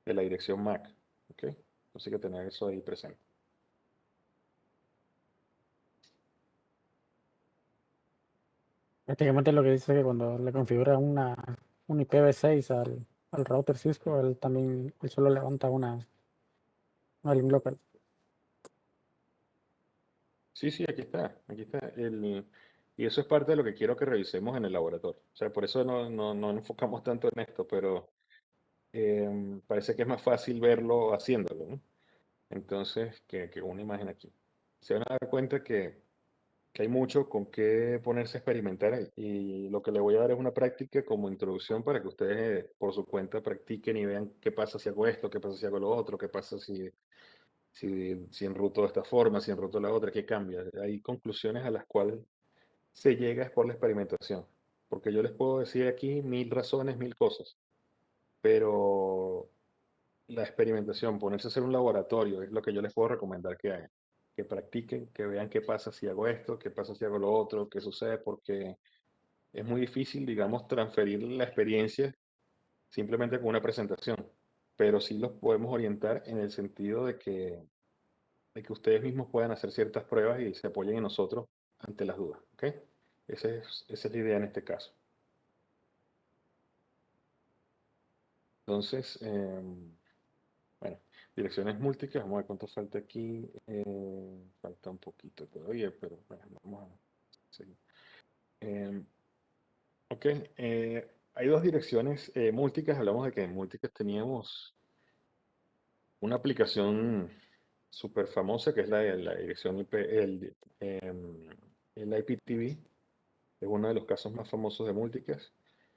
la dirección MAC. ¿Ok? Entonces hay que tener eso ahí presente. Prácticamente lo que dice que cuando le configura un IPv6 al router Cisco, él solo levanta una link local. Sí, sí, aquí está, aquí está. Y eso es parte de lo que quiero que revisemos en el laboratorio. O sea, por eso no nos enfocamos tanto en esto, pero parece que es más fácil verlo haciéndolo, ¿no? Entonces, que una imagen aquí. Se van a dar cuenta que hay mucho con qué ponerse a experimentar y lo que le voy a dar es una práctica como introducción para que ustedes por su cuenta practiquen y vean qué pasa si hago esto, qué pasa si hago lo otro, qué pasa si enruto de esta forma, si enruto de la otra, qué cambia. Hay conclusiones a las cuales se llega es por la experimentación. Porque yo les puedo decir aquí 1000 razones, 1000 cosas, pero la experimentación, ponerse a hacer un laboratorio, es lo que yo les puedo recomendar que hagan. Que practiquen, que vean qué pasa si hago esto, qué pasa si hago lo otro, qué sucede, porque es muy difícil, digamos, transferir la experiencia simplemente con una presentación. Pero sí los podemos orientar en el sentido de que ustedes mismos puedan hacer ciertas pruebas y se apoyen en nosotros ante las dudas. ¿Ok? Esa es la idea en este caso. Entonces, bueno, direcciones múltiples, vamos a ver cuánto falta aquí. Falta un poquito todavía, pero bueno, vamos a seguir. Ok, hay dos direcciones múltiples. Hablamos de que en múltiples teníamos una aplicación súper famosa que es la dirección IP, el IPTV. Es uno de los casos más famosos de múltiples.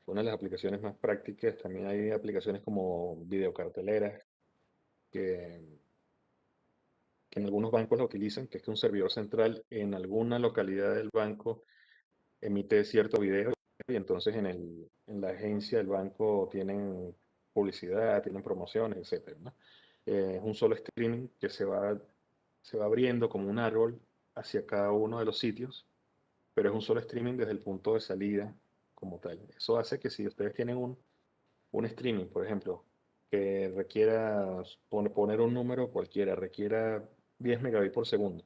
Una de las aplicaciones más prácticas. También hay aplicaciones como videocarteleras que en algunos bancos la utilizan, que es que un servidor central en alguna localidad del banco emite cierto video y entonces en la agencia del banco tienen publicidad, tienen promociones, etcétera, ¿no? Es un solo streaming que se va abriendo como un árbol hacia cada uno de los sitios, pero es un solo streaming desde el punto de salida como tal. Eso hace que si ustedes tienen un streaming, por ejemplo, que requiera poner un número cualquiera, requiera 10 megabits por segundo.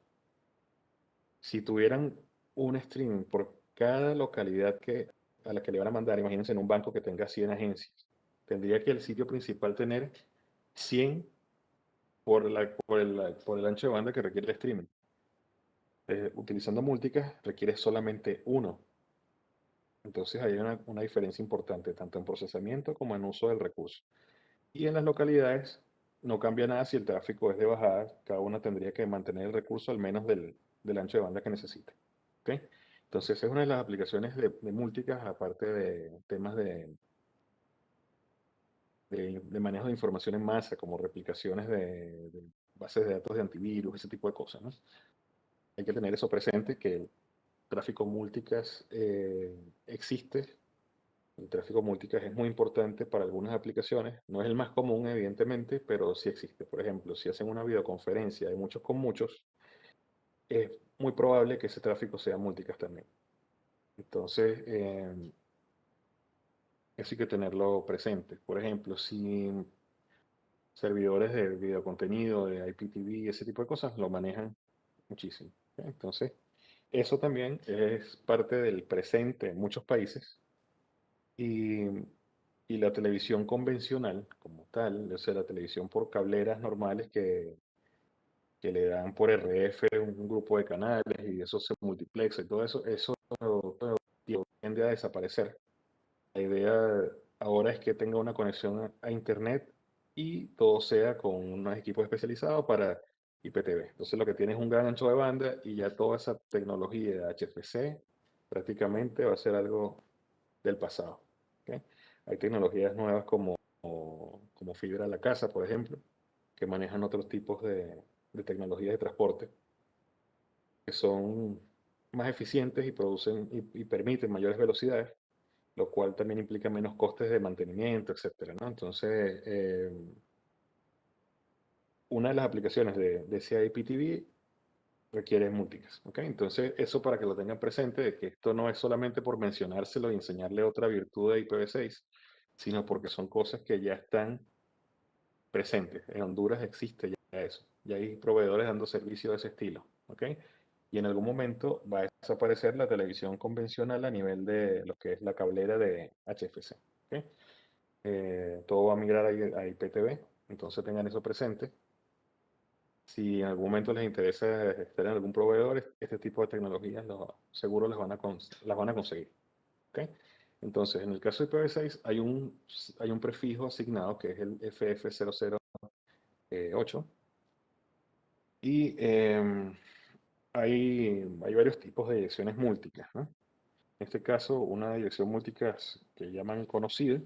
Si tuvieran un streaming por cada localidad a la que le van a mandar, imagínense en un banco que tenga 100 agencias, tendría que el sitio principal tener 100 por el ancho de banda que requiere el streaming. Utilizando Multicast requiere solamente uno. Entonces hay una diferencia importante, tanto en procesamiento como en uso del recurso. Y en las localidades no cambia nada si el tráfico es de bajada, cada una tendría que mantener el recurso al menos del ancho de banda que necesite. ¿Ok? Entonces es una de las aplicaciones de Multicast, aparte de temas de manejo de información en masa, como replicaciones de bases de datos de antivirus, ese tipo de cosas, ¿no? Hay que tener eso presente, que el tráfico Multicast existe. El tráfico multicast es muy importante para algunas aplicaciones. No es el más común, evidentemente, pero sí existe. Por ejemplo, si hacen una videoconferencia de muchos con muchos, es muy probable que ese tráfico sea multicast también. Entonces, eso hay que tenerlo presente. Por ejemplo, si servidores de videocontenido, de IPTV, ese tipo de cosas, lo manejan muchísimo. ¿Ok? Entonces, eso también es parte del presente en muchos países. Y, y la televisión convencional, como tal, o sea, la televisión por cableras normales que le dan por RF un grupo de canales y eso se multiplexa y todo eso, eso tiende a desaparecer. La idea ahora es que tenga una conexión a Internet y todo sea con unos equipos especializados para IPTV. Entonces lo que tiene es un gran ancho de banda y ya toda esa tecnología de HFC prácticamente va a ser algo del pasado. ¿Ok? Hay tecnologías nuevas como fibra a la casa, por ejemplo, que manejan otros tipos de tecnologías de transporte que son más eficientes y producen y permiten mayores velocidades, lo cual también implica menos costes de mantenimiento, etcétera, ¿no? Entonces, una de las aplicaciones de ese IPTV requiere multicast, ¿ok? Entonces, eso para que lo tengan presente, de que esto no es solamente por mencionárselo y enseñarle otra virtud de IPv6, sino porque son cosas que ya están presentes. En Honduras existe ya eso. Ya hay proveedores dando servicio de ese estilo, ¿ok? Y en algún momento va a desaparecer la televisión convencional a nivel de lo que es la cablera de HFC, ¿ok? Todo va a migrar a IPTV, entonces tengan eso presente. Si en algún momento les interesa estar en algún proveedor, este tipo de tecnologías seguro las van a conseguir. ¿Ok? Entonces, en el caso de IPv6 hay un prefijo asignado que es el FF008 y hay varios tipos de direcciones múltiples, ¿no? En este caso, una dirección múlticast que llaman conocida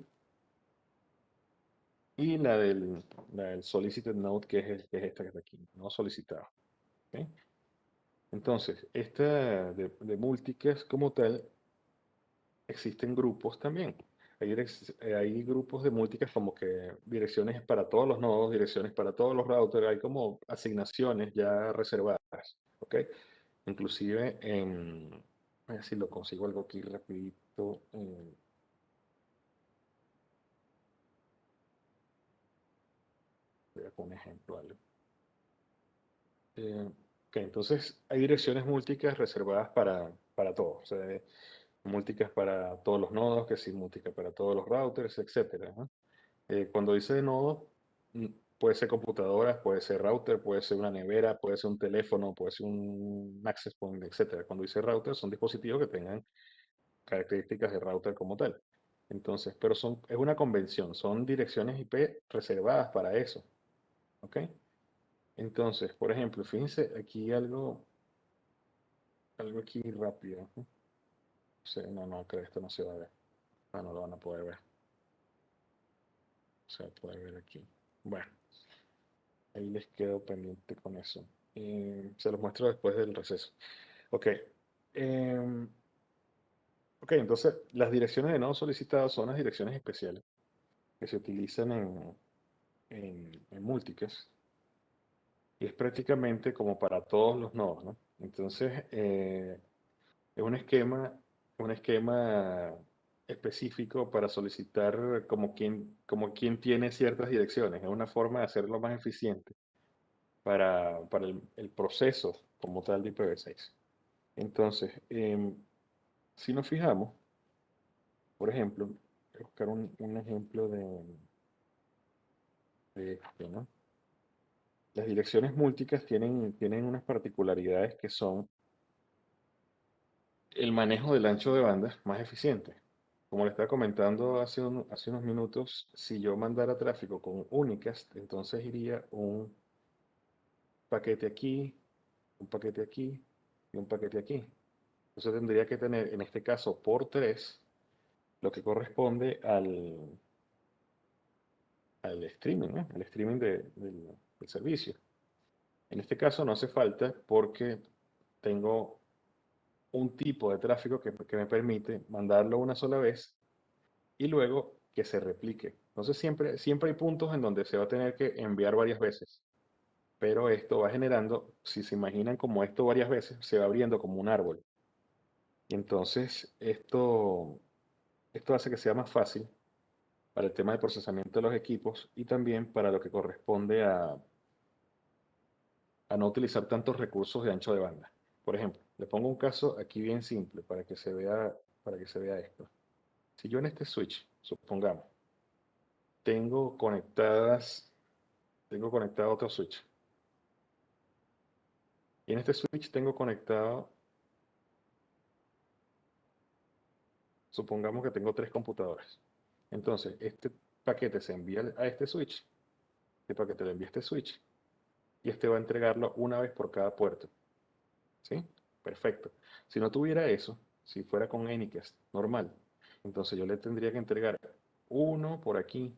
y la del solicited node, que es esta que está aquí, no solicitado. ¿Ok? Entonces, esta de multicast como tal, existen grupos también. Hay grupos de multicast como que direcciones para todos los nodos, direcciones para todos los routers, hay como asignaciones ya reservadas, ¿ok? Inclusive a ver si lo consigo algo aquí rapidito. Voy a poner un ejemplo, algo. Ok, entonces hay direcciones múlticas reservadas para todos. O sea, múlticas para todos los nodos, que sí, múlticas para todos los routers, etcétera, ¿no? Cuando dice nodos, mm, puede ser computadoras, puede ser router, puede ser una nevera, puede ser un teléfono, puede ser un access point, etcétera. Cuando dice router, son dispositivos que tengan características de router como tal. Entonces, pero es una convención, son direcciones IP reservadas para eso. ¿Ok? Entonces, por ejemplo, fíjense aquí algo aquí rápido. ¿No? No, creo que esto no se va a ver. No lo van a poder ver. Se puede ver aquí. Bueno, ahí les quedo pendiente con eso. Se los muestro después del receso. Ok. em, ok, entonces las direcciones de nodo solicitados son las direcciones especiales que se utilizan en multicast y es prácticamente como para todos los nodos, ¿no? Entonces, es un esquema específico para solicitar como quien tiene ciertas direcciones. Es una forma de hacerlo más eficiente para el proceso como tal de IPv6. Entonces, si nos fijamos, por ejemplo, voy a buscar un ejemplo de esto, ¿no? Las direcciones múltiples tienen unas particularidades que son el manejo del ancho de banda más eficiente. Como le estaba comentando hace unos minutos, si yo mandara tráfico con Unicast, entonces iría un paquete aquí, un paquete aquí y un paquete aquí. Entonces tendría que tener, en este caso, por 3, lo que corresponde al streaming, ¿no? Al streaming del servicio. En este caso no hace falta porque tengo un tipo de tráfico que me permite mandarlo una sola vez y luego que se replique. Entonces siempre hay puntos en donde se va a tener que enviar varias veces, pero esto va generando, si se imaginan como esto varias veces, se va abriendo como un árbol. Y entonces esto hace que sea más fácil para el tema de procesamiento de los equipos y también para lo que corresponde a no utilizar tantos recursos de ancho de banda. Por ejemplo, le pongo un caso aquí bien simple para que se vea esto. Si yo en este switch, supongamos, tengo conectado otro switch. Y en este switch tengo conectado, supongamos que tengo 3 computadoras. Entonces, este paquete se envía a este switch, este paquete lo envía a este switch, y este va a entregarlo una vez por cada puerto. ¿Sí? Perfecto. Si no tuviera eso, si fuera con Anycast normal, entonces yo le tendría que entregar uno por aquí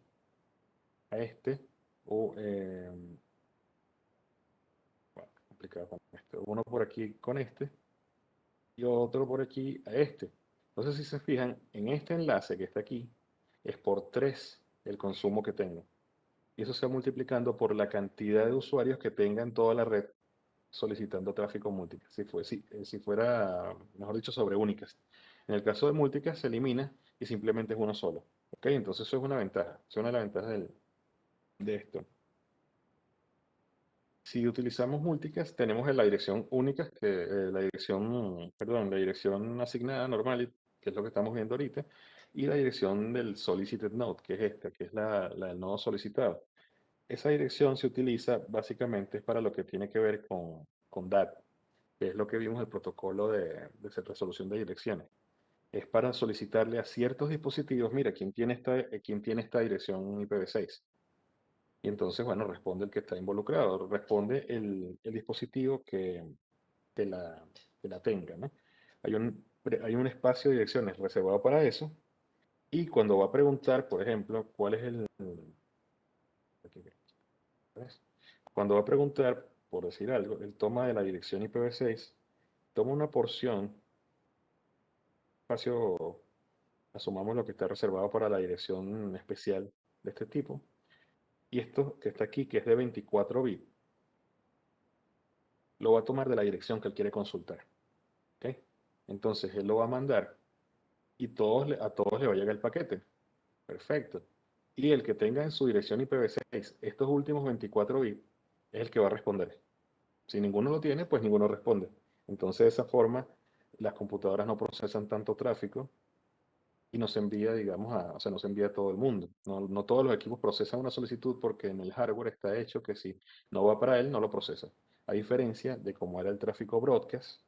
a este, o, bueno, complicado con este, uno por aquí con este, y otro por aquí a este. Entonces, si se fijan, en este enlace que está aquí, es por 3 el consumo que tengo. Y eso se va multiplicando por la cantidad de usuarios que tenga en toda la red solicitando tráfico multicast. Si fuera, mejor dicho, sobre únicas. En el caso de multicast se elimina y simplemente es uno solo. ¿Ok? Entonces eso es una ventaja. Eso es una de las ventajas de esto. Si utilizamos multicast, tenemos la dirección única, la dirección asignada normal, que es lo que estamos viendo ahorita, y la dirección del solicited node, que es esta, que es la del nodo solicitado. Esa dirección se utiliza básicamente para lo que tiene que ver con DAT, que es lo que vimos en el protocolo de resolución de direcciones. Es para solicitarle a ciertos dispositivos, mira, quién tiene esta dirección IPv6? Y entonces, bueno, responde el que está involucrado, responde el dispositivo que la, que la tenga, ¿no? Hay un espacio de direcciones reservado para eso, y cuando va a preguntar, por ejemplo, cuál es aquí, ¿ves? Cuando va a preguntar, por decir algo, él toma de la dirección IPv6, toma una porción, espacio, asumamos lo que está reservado para la dirección especial de este tipo, y esto que está aquí, que es de 24 bits, lo va a tomar de la dirección que él quiere consultar. ¿Ok? Entonces él lo va a mandar y a todos le va a llegar el paquete. Perfecto. Y el que tenga en su dirección IPv6 estos últimos 24 bits es el que va a responder. Si ninguno lo tiene, pues ninguno responde. Entonces de esa forma las computadoras no procesan tanto tráfico y nos envía, digamos, o sea, nos envía a todo el mundo. No todos los equipos procesan una solicitud porque en el hardware está hecho que si no va para él, no lo procesa. A diferencia de cómo era el tráfico broadcast,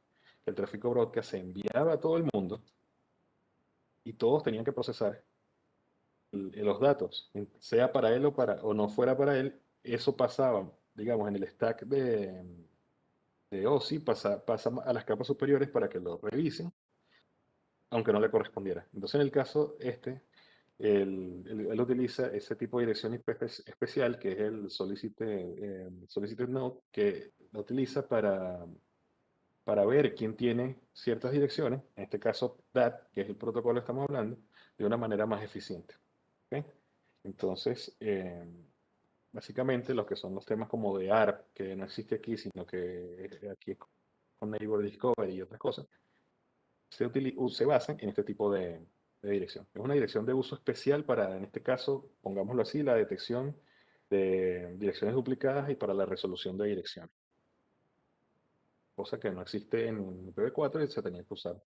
el tráfico broadcast se enviaba a todo el mundo y todos tenían que procesar los datos, sea para él o no fuera para él, eso pasaba, digamos, en el stack de OSI, pasa a las capas superiores para que lo revisen, aunque no le correspondiera. Entonces, en el caso él utiliza ese tipo de dirección IP especial, que es el Solicited Node, que lo utiliza para ver quién tiene ciertas direcciones, en este caso DAT, que es el protocolo que estamos hablando, de una manera más eficiente. ¿Ok? Entonces, básicamente lo que son los temas como de ARP, que no existe aquí, sino que aquí es con Neighbor Discovery y otras cosas, se basan en este tipo de dirección. Es una dirección de uso especial para, en este caso, pongámoslo así, la detección de direcciones duplicadas y para la resolución de direcciones. Cosa que no existe en IPv4 y se tenía que usar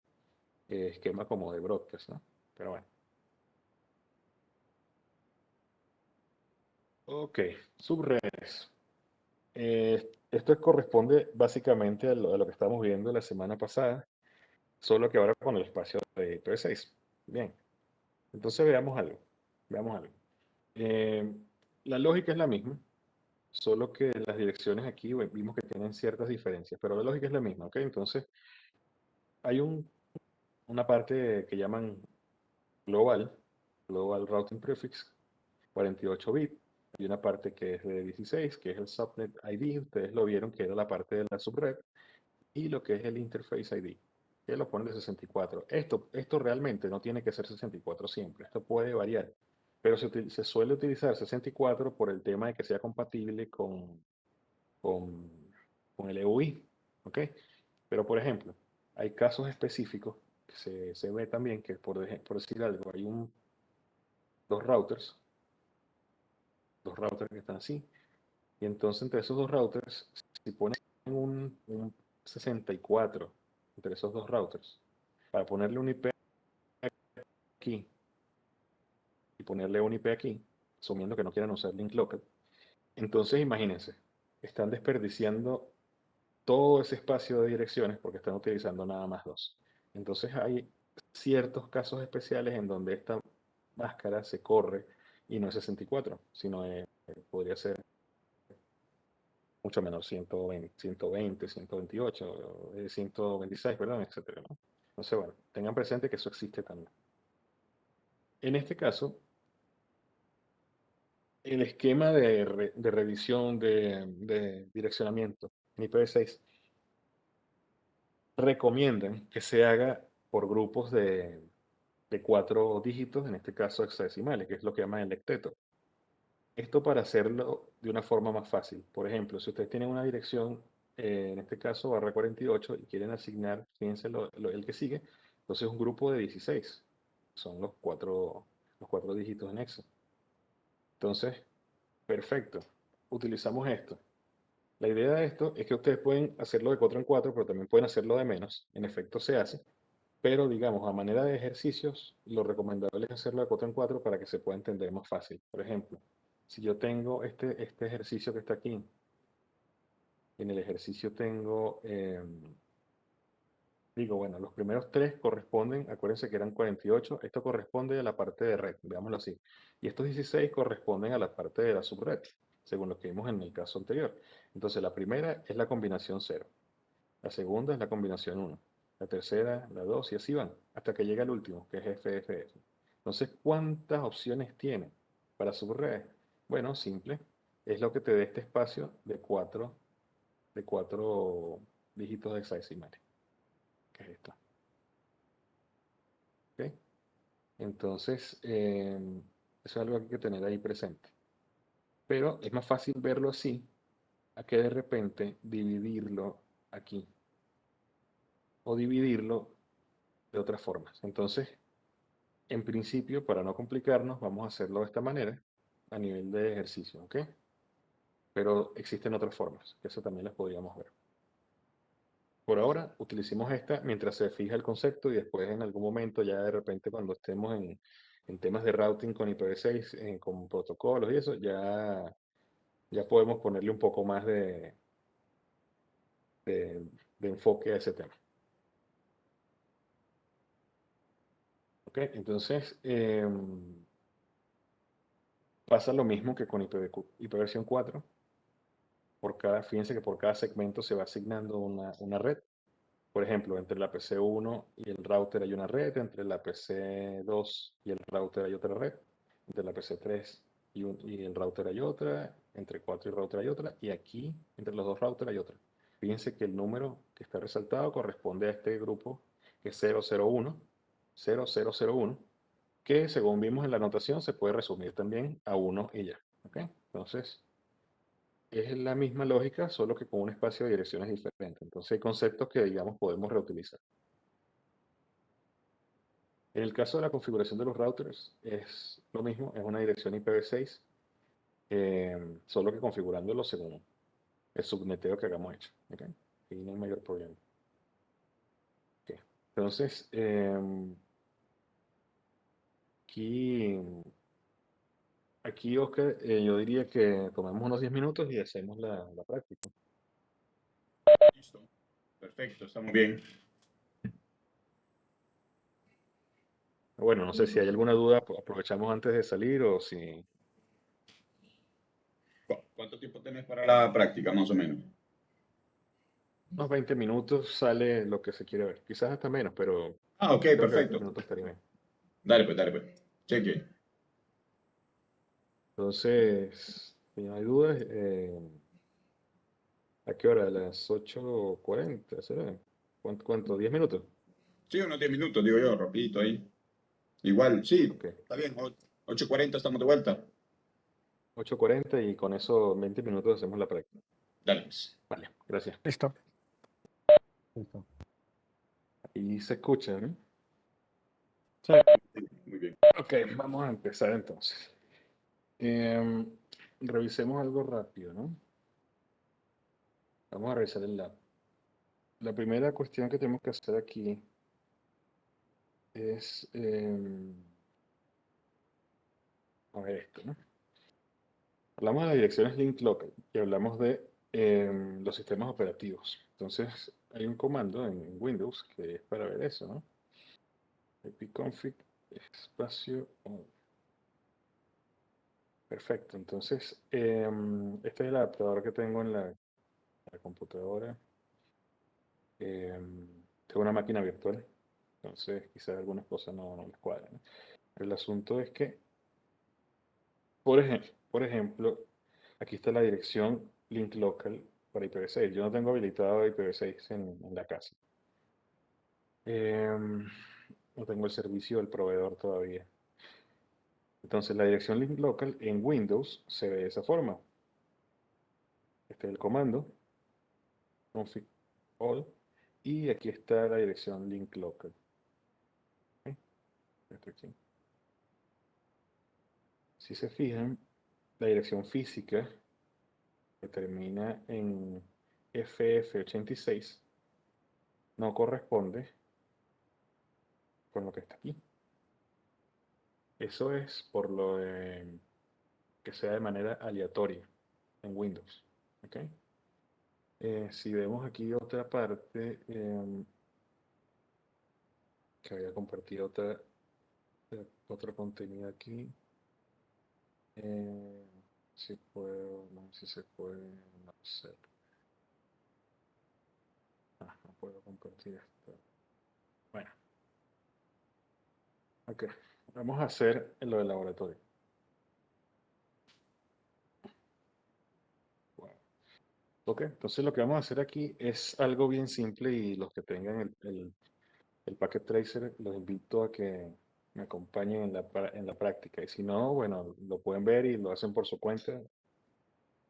esquema como de broadcast, ¿no? Pero bueno. Ok, subredes. Esto corresponde básicamente a lo que estamos viendo la semana pasada, solo que ahora con el espacio de IPv6. Bien, entonces veamos algo. Veamos algo. Eh, la lógica es la misma, solo que las direcciones aquí vimos que tienen ciertas diferencias, pero la lógica es la misma, ¿ok? Entonces, hay una parte que llaman Global Routing Prefix, 48 bits, y una parte que es de 16, que es el Subnet ID, ustedes lo vieron que era la parte de la subred, y lo que es el Interface ID, que lo ponen de 64. Esto realmente no tiene que ser 64 siempre, esto puede variar, pero se suele utilizar 64 por el tema de que sea compatible con, con el EUI, ¿ok? Pero por ejemplo, hay casos específicos que se ve también que por decir algo, hay dos routers, dos routers que están así, y entonces entre esos dos routers, si ponen un 64 entre esos dos routers, para ponerle un IP aquí y ponerle un IP aquí, asumiendo que no quieran usar link local, entonces imagínense, están desperdiciando todo ese espacio de direcciones porque están utilizando nada más dos. Entonces hay ciertos casos especiales en donde esta máscara se corre y no es 64, sino podría ser mucho menos, 120, 128, 126, perdón, etcétera, ¿no? Entonces, bueno, tengan presente que eso existe también. En este caso, el esquema de revisión de direccionamiento en IPv6 recomiendan que se haga por grupos de 4 dígitos, en este caso hexadecimales, que es lo que llaman el octeto. Esto para hacerlo de una forma más fácil. Por ejemplo, si ustedes tienen una dirección, en este caso barra 48, y quieren asignar, fíjense el que sigue, entonces un grupo de 16. Son los cuatro dígitos en hexa. Entonces, perfecto. Utilizamos esto. La idea de esto es que ustedes pueden hacerlo de 4 en 4, pero también pueden hacerlo de menos. En efecto, se hace. Pero, digamos, a manera de ejercicios, lo recomendable es hacerlo de 4 en 4 para que se pueda entender más fácil. Por ejemplo, si yo tengo este ejercicio que está aquí, en el ejercicio tengo, digo, bueno, los primeros tres corresponden, acuérdense que eran 48, esto corresponde a la parte de red, veámoslo así. Y estos 16 corresponden a la parte de la subred, según lo que vimos en el caso anterior. Entonces, la primera es la combinación 0. La segunda es la combinación 1. La tercera, la 2 y así van, hasta que llega el último, que es FFF. Entonces, ¿cuántas opciones tiene para subredes? Bueno, simple. Es lo que te dé este espacio de cuatro dígitos hexadecimales, que es esto. ¿Ok? Entonces, eso es algo que hay que tener ahí presente. Pero es más fácil verlo así, a que de repente dividirlo aquí, o dividirlo de otras formas. Entonces, en principio, para no complicarnos, vamos a hacerlo de esta manera, a nivel de ejercicio, ¿ok? Pero existen otras formas, que eso también las podríamos ver. Por ahora, utilicemos esta mientras se fija el concepto y después en algún momento, ya de repente cuando estemos en temas de routing con IPv6, con protocolos y eso, ya podemos ponerle un poco más de enfoque a ese tema. ¿Ok? Entonces, pasa lo mismo que con IPv4. Fíjense que por cada segmento se va asignando una red. Por ejemplo, entre la PC1 y el router hay una red, entre la PC2 y el router hay otra red, entre la PC3 y el router hay otra, entre 4 y el router hay otra, y aquí, entre los dos routers hay otra. Fíjense que el número que está resaltado corresponde a este grupo, que es 001, 0001, que según vimos en la anotación se puede resumir también a 1 y ya. ¿Ok? Entonces, es la misma lógica, solo que con un espacio de direcciones diferente. Entonces hay conceptos que, digamos, podemos reutilizar. En el caso de la configuración de los routers es lo mismo, es una dirección IPv6, solo que configurándolo según el subneteo que hagamos hecho. ¿Ok? Y no hay mayor problema. Ok. Entonces, aquí, aquí Oscar, yo diría que tomemos unos 10 minutos y hacemos la práctica. Listo. Perfecto, estamos bien. Bueno, no sé si hay alguna duda, aprovechamos antes de salir o si... ¿Cuánto tiempo tenés para la práctica, más o menos? Unos 20 minutos sale lo que se quiere ver. Quizás hasta menos, pero Ah, ok, creo que 20 perfecto. minutos estaría bien. Dale pues. Cheque. Entonces, si no hay dudas, ¿a qué hora? ¿A las 8:40? ¿Será? ¿Cuánto? ¿10 minutos? Sí, unos 10 minutos, digo yo, rapidito ahí. Igual, sí, Ok. está bien. 8:40 estamos de vuelta. 8:40 y con eso 20 minutos hacemos la práctica. Dale, pues. Vale, gracias. Listo. Listo. Y se escucha, ¿no? Sí. Sí, muy bien. Ok, vamos a empezar entonces. Em, Revisemos algo rápido, ¿no? Vamos a revisar el lab. La primera cuestión que tenemos que hacer aquí es, a ver esto, ¿no? Hablamos de las direcciones link local y hablamos de los sistemas operativos. Entonces, hay un comando en Windows que es para ver eso, ¿no? ipconfig espacio on. Perfecto, entonces, este es el adaptador que tengo en la computadora. Tengo una máquina virtual, entonces quizás algunas cosas no les cuadran, ¿no? El asunto es que, por ejemplo, aquí está la dirección link local para IPv6. Yo no tengo habilitado IPv6 en la casa. No tengo el servicio del proveedor todavía. Entonces la dirección link local en Windows se ve de esa forma. Este es el comando, config all, y aquí está la dirección link local. ¿Ok? Esto aquí. Si se fijan, la dirección física que termina en FF86 no corresponde con lo que está aquí. Eso es por lo de que sea de manera aleatoria en Windows. ¿Ok? Si vemos aquí otra parte, que había compartido otro contenido aquí. Si puedo, no sé si se puede, no sé. No puedo compartir esto. Bueno, ok. Vamos a hacer lo del laboratorio. Bueno. Ok, entonces lo que vamos a hacer aquí es algo bien simple y los que tengan el Packet Tracer los invito a que me acompañen en la práctica. Y si no, bueno, lo pueden ver y lo hacen por su cuenta.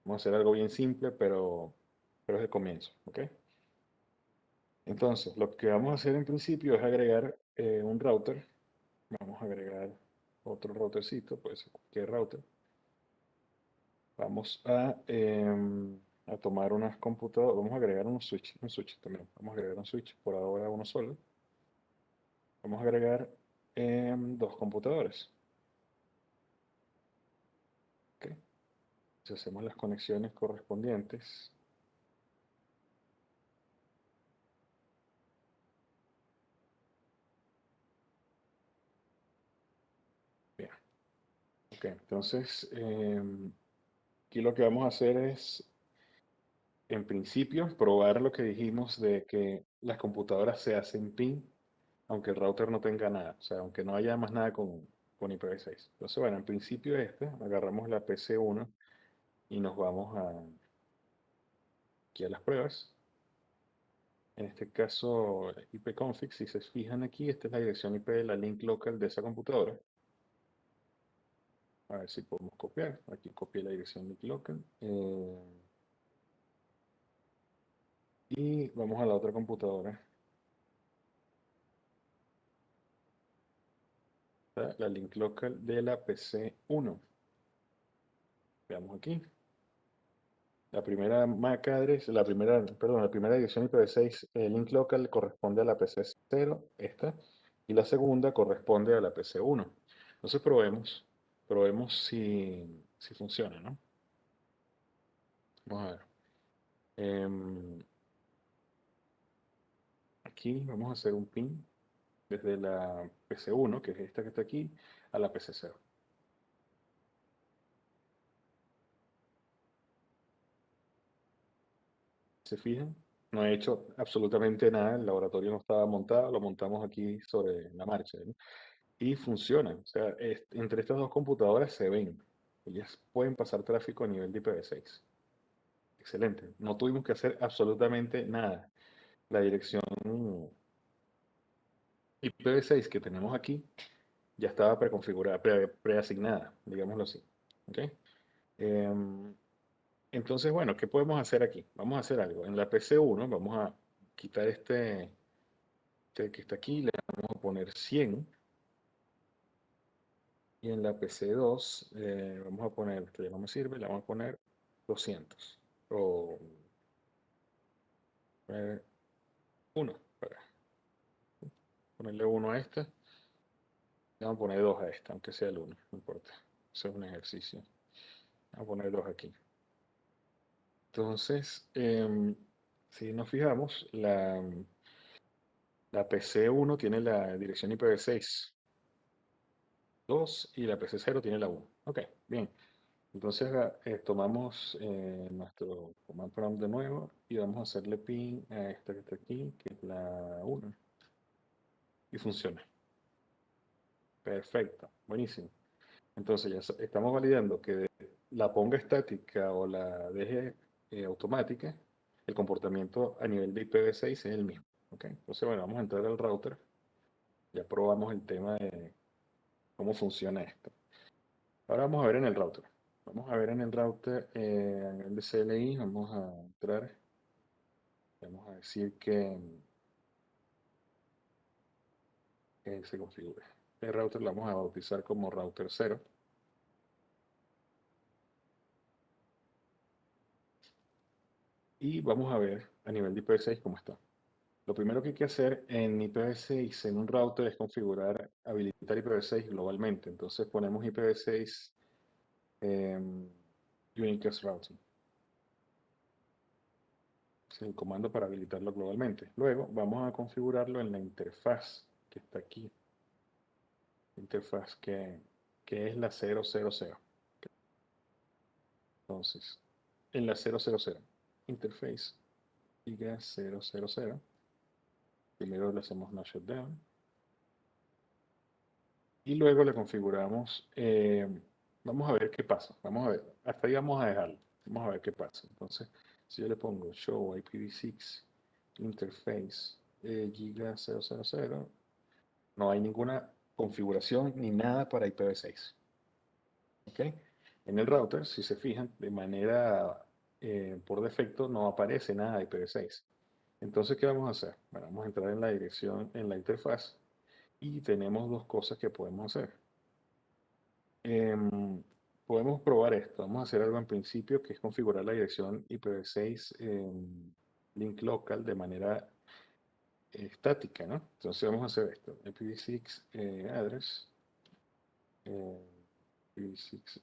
Vamos a hacer algo bien simple, pero es el comienzo, ¿ok? Entonces, lo que vamos a hacer en principio es agregar un router. Vamos a agregar otro routercito, puede ser cualquier router. Vamos a tomar unas computadoras, vamos a agregar un switch también. Vamos a agregar un switch, por ahora uno solo. Vamos a agregar dos computadores. ¿Ok? Si hacemos las conexiones correspondientes. Bien. Ok, entonces aquí lo que vamos a hacer es, en principio, probar lo que dijimos de que las computadoras se hacen ping, aunque el router no tenga nada, o sea, aunque no haya más nada con IPv6. Entonces, bueno, en principio agarramos la PC1 y nos vamos aquí a las pruebas. En este caso, ipconfig, si se fijan aquí, esta es la dirección IP de la link local de esa computadora. A ver si podemos copiar. Aquí copié la dirección link local. Y vamos a la otra computadora. Está la link local de la PC1. Veamos aquí. La primera MAC address, la primera dirección IPv6 link local corresponde a la PC0, esta, y la segunda corresponde a la PC1. Entonces probemos si funciona, ¿no? Vamos a ver. Aquí vamos a hacer un ping desde la PC1, que es esta que está aquí, a la PC0. ¿Se fijan? No he hecho absolutamente nada, el laboratorio no estaba montado, lo montamos aquí sobre la marcha, ¿no? Y funciona. O sea, entre estas dos computadoras se ven. Ellas pueden pasar tráfico a nivel de IPv6. Excelente. No tuvimos que hacer absolutamente nada. La dirección IPv6 que tenemos aquí ya estaba preconfigurada, preasignada, digámoslo así. ¿Ok? Em, entonces, bueno, ¿qué podemos hacer aquí? Vamos a hacer algo. En la PC1 vamos a quitar este que está aquí, le vamos a poner 100. Y en la PC2 vamos a poner, que ya no me sirve, le vamos a poner 200. O 1, para ponerle 1 a esta. Le vamos a poner 2 a esta, aunque sea el 1, no importa. Eso es un ejercicio. Vamos a poner 2 aquí. Entonces, si nos fijamos, la PC1 tiene la dirección IPv6 2 y la PC0 tiene la 1. Ok, bien. Entonces tomamos nuestro command prompt de nuevo y vamos a hacerle ping a esta que está aquí, que es la 1. Y funciona. Perfecto, buenísimo. Entonces ya estamos validando que la ponga estática o la deje automática, el comportamiento a nivel de IPv6 es el mismo. ¿Ok? Entonces, bueno, vamos a entrar al router. Ya probamos el tema de cómo funciona esto. Ahora vamos a ver en el router. Vamos a ver en el router a nivel de CLI, vamos a entrar. Vamos a decir que se configure. El router lo vamos a bautizar como router 0. Y vamos a ver a nivel de IPv6 cómo está. Lo primero que hay que hacer en IPv6 en un router es configurar, habilitar IPv6 globalmente. Entonces ponemos IPv6 Unicast Routing. Es el comando para habilitarlo globalmente. Luego vamos a configurarlo en la interfaz que está aquí. Interfaz que es la 000. Entonces, en la 000, interface, diga 000. Primero le hacemos una shutdown. Y luego le configuramos, vamos a ver qué pasa. Vamos a ver, hasta ahí vamos a dejarlo. Vamos a ver qué pasa. Entonces, si yo le pongo show IPv6 interface giga 000, no hay ninguna configuración ni nada para IPv6. ¿Ok? En el router, si se fijan, de manera por defecto no aparece nada de IPv6. Entonces, ¿qué vamos a hacer? Bueno, vamos a entrar en la dirección, en la interfaz, y tenemos dos cosas que podemos hacer. Podemos probar esto. Vamos a hacer algo en principio, que es configurar la dirección IPv6 link local de manera estática, ¿no? Entonces vamos a hacer esto. IPv6 address. IPv6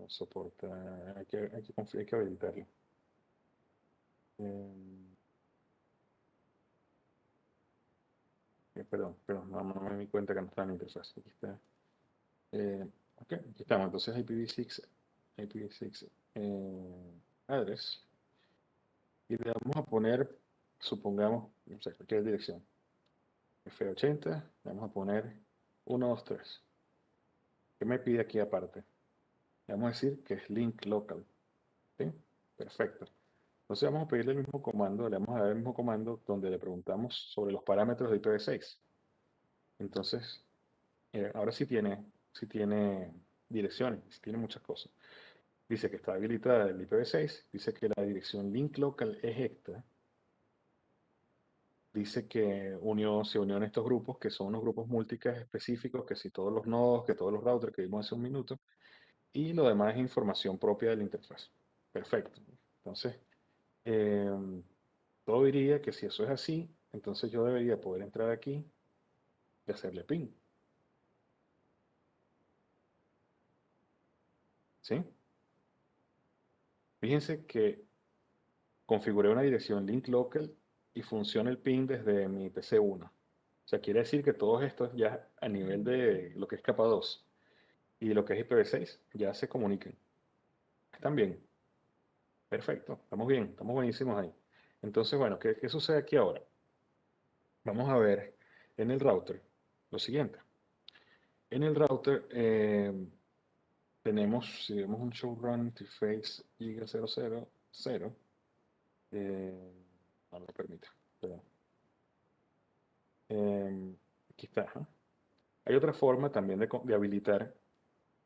soporta, hay que habilitarlo. Perdón, no me di cuenta que no estaba en la interfaz. Aquí está. Ok, aquí estamos. Entonces IPv6 address. Y le vamos a poner, supongamos, no sé, cualquier dirección. F80, le vamos a poner 123. ¿Qué me pide aquí aparte? Le vamos a decir que es link local. ¿Sí? Perfecto. Entonces vamos a pedirle el mismo comando, le vamos a dar el mismo comando donde le preguntamos sobre los parámetros de IPv6. Entonces, ahora sí tiene direcciones, sí tiene muchas cosas. Dice que está habilitada el IPv6, dice que la dirección link local es esta. dice que se unió en estos grupos, que son unos grupos multicast específicos, que si todos los nodos, que todos los routers que vimos hace un minuto, y lo demás es información propia de la interfaz. Perfecto. Entonces, todo diría que si eso es así, entonces yo debería poder entrar aquí y hacerle ping. ¿Sí? Fíjense que configuré una dirección link local y funciona el ping desde mi PC1. O sea, quiere decir que todos estos ya a nivel de lo que es capa 2 y lo que es IPv6 ya se comunican. ¿Están bien? Perfecto, estamos bien, estamos buenísimos ahí. Entonces, bueno, ¿qué sucede aquí ahora? Vamos a ver en el router lo siguiente. En el router tenemos, si vemos un showrun interface giga 000, no lo permite, perdón. Aquí está. ¿Ah? Hay otra forma también de habilitar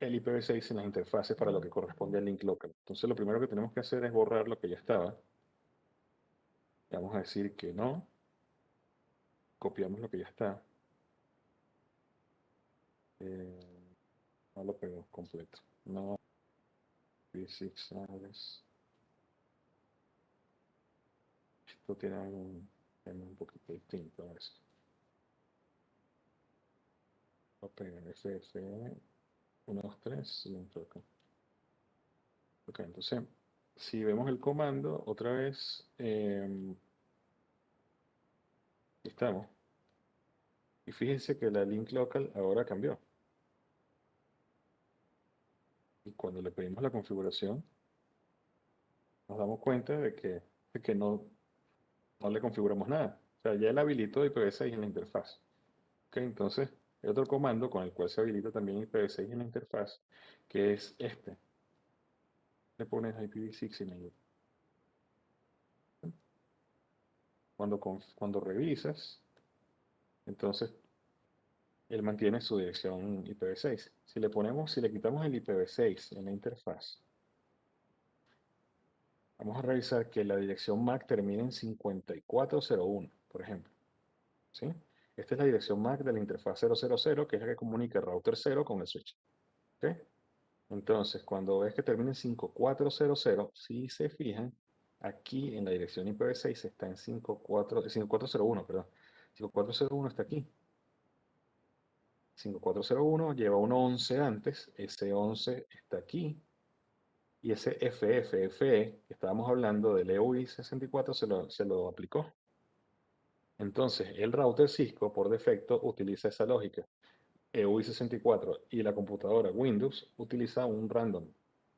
el IPv6 en las interfaces para lo que corresponde al link local. Entonces lo primero que tenemos que hacer es borrar lo que ya estaba. Vamos a decir que no. Copiamos lo que ya está. No lo pego completo. No. IPv6 address. Esto tiene un poquito distinto a eso. Voy a pegar FF 1, 2, 3 y entro acá. Ok, entonces, si vemos el comando, otra vez, estamos. Y fíjense que la link local ahora cambió. Y cuando le pedimos la configuración, nos damos cuenta de que no le configuramos nada. O sea, ya él habilitó IPv6 en la interfaz. Ok, entonces, hay otro comando con el cual se habilita también IPv6 en la interfaz, que es este. Le pones IPv6 en ello. Cuando revisas, entonces él mantiene su dirección IPv6. Si le quitamos el IPv6 en la interfaz, vamos a revisar que la dirección MAC termina en 5401, por ejemplo. ¿Sí? Esta es la dirección MAC de la interfaz 000, que es la que comunica el router 0 con el switch. ¿Ok? Entonces, cuando ves que termina en 5400, si se fijan, aquí en la dirección IPv6 está en 5401, perdón. 5401 está aquí. 5401 lleva un 11 antes, ese 11 está aquí, y ese FFFE que estábamos hablando del EUI 64 se lo aplicó. Entonces, el router Cisco por defecto utiliza esa lógica. EUI 64 y la computadora Windows utiliza un random,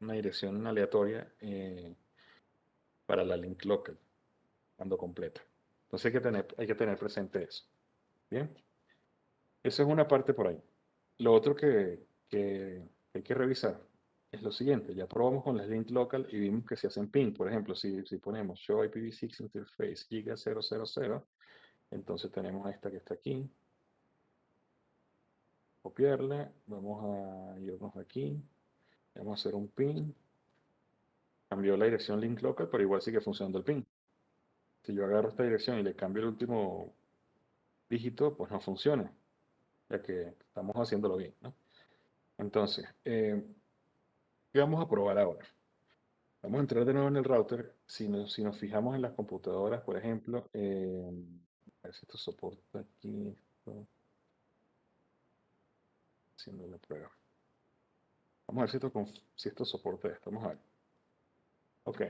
una dirección aleatoria para la link local, cuando completa. Entonces hay que tener presente eso. Bien, esa es una parte por ahí. Lo otro que hay que revisar es lo siguiente. Ya probamos con las link local y vimos que se hacen ping. Por ejemplo, si ponemos show IPv6 interface giga 000, entonces tenemos esta que está aquí. Copiarla. Vamos a irnos aquí. Vamos a hacer un ping. Cambió la dirección link local, pero igual sigue funcionando el ping. Si yo agarro esta dirección y le cambio el último dígito, pues no funciona, ya que estamos haciéndolo bien, ¿no? Entonces, ¿qué vamos a probar ahora? Vamos a entrar de nuevo en el router. Si nos fijamos en las computadoras, por ejemplo, a ver si esto soporta aquí, haciendo la prueba. Vamos a ver si esto soporta esto. Vamos a ver. Ok.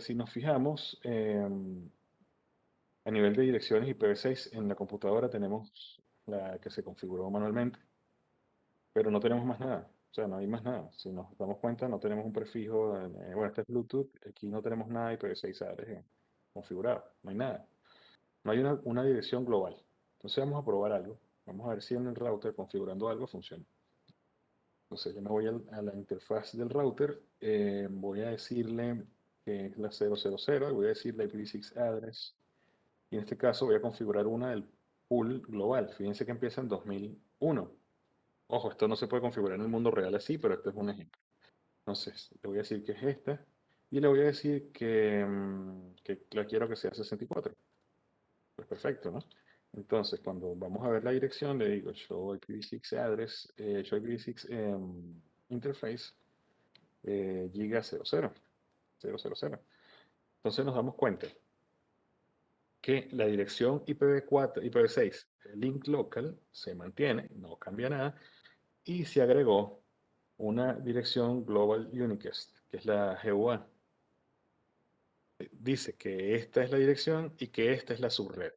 Si nos fijamos, a nivel de direcciones IPv6, en la computadora tenemos la que se configuró manualmente, pero no tenemos más nada. O sea, no hay más nada. Si nos damos cuenta, no tenemos un prefijo. Bueno, este es Bluetooth. Aquí no tenemos nada IPv6 configurado. No hay nada. No hay una dirección global. Entonces vamos a probar algo. Vamos a ver si en el router configurando algo funciona. Entonces yo me voy a la interfaz del router. Voy a decirle que es la 000 y voy a decirle IPv6 address. Y en este caso voy a configurar una del pool global. Fíjense que empieza en 2001. Ojo, esto no se puede configurar en el mundo real así, pero este es un ejemplo. Entonces, le voy a decir que es esta. Y le voy a decir que la quiero que sea 64. Pues Perfecto, ¿no? Entonces, cuando vamos a ver la dirección, le digo show IPv6 address, show IPv6 interface, giga 00, 000. Entonces nos damos cuenta que la dirección IPv4, IPv6, link local, se mantiene, no cambia nada, y se agregó una dirección Global Unicast, que es la GUA. Dice que esta es la dirección y que esta es la subred.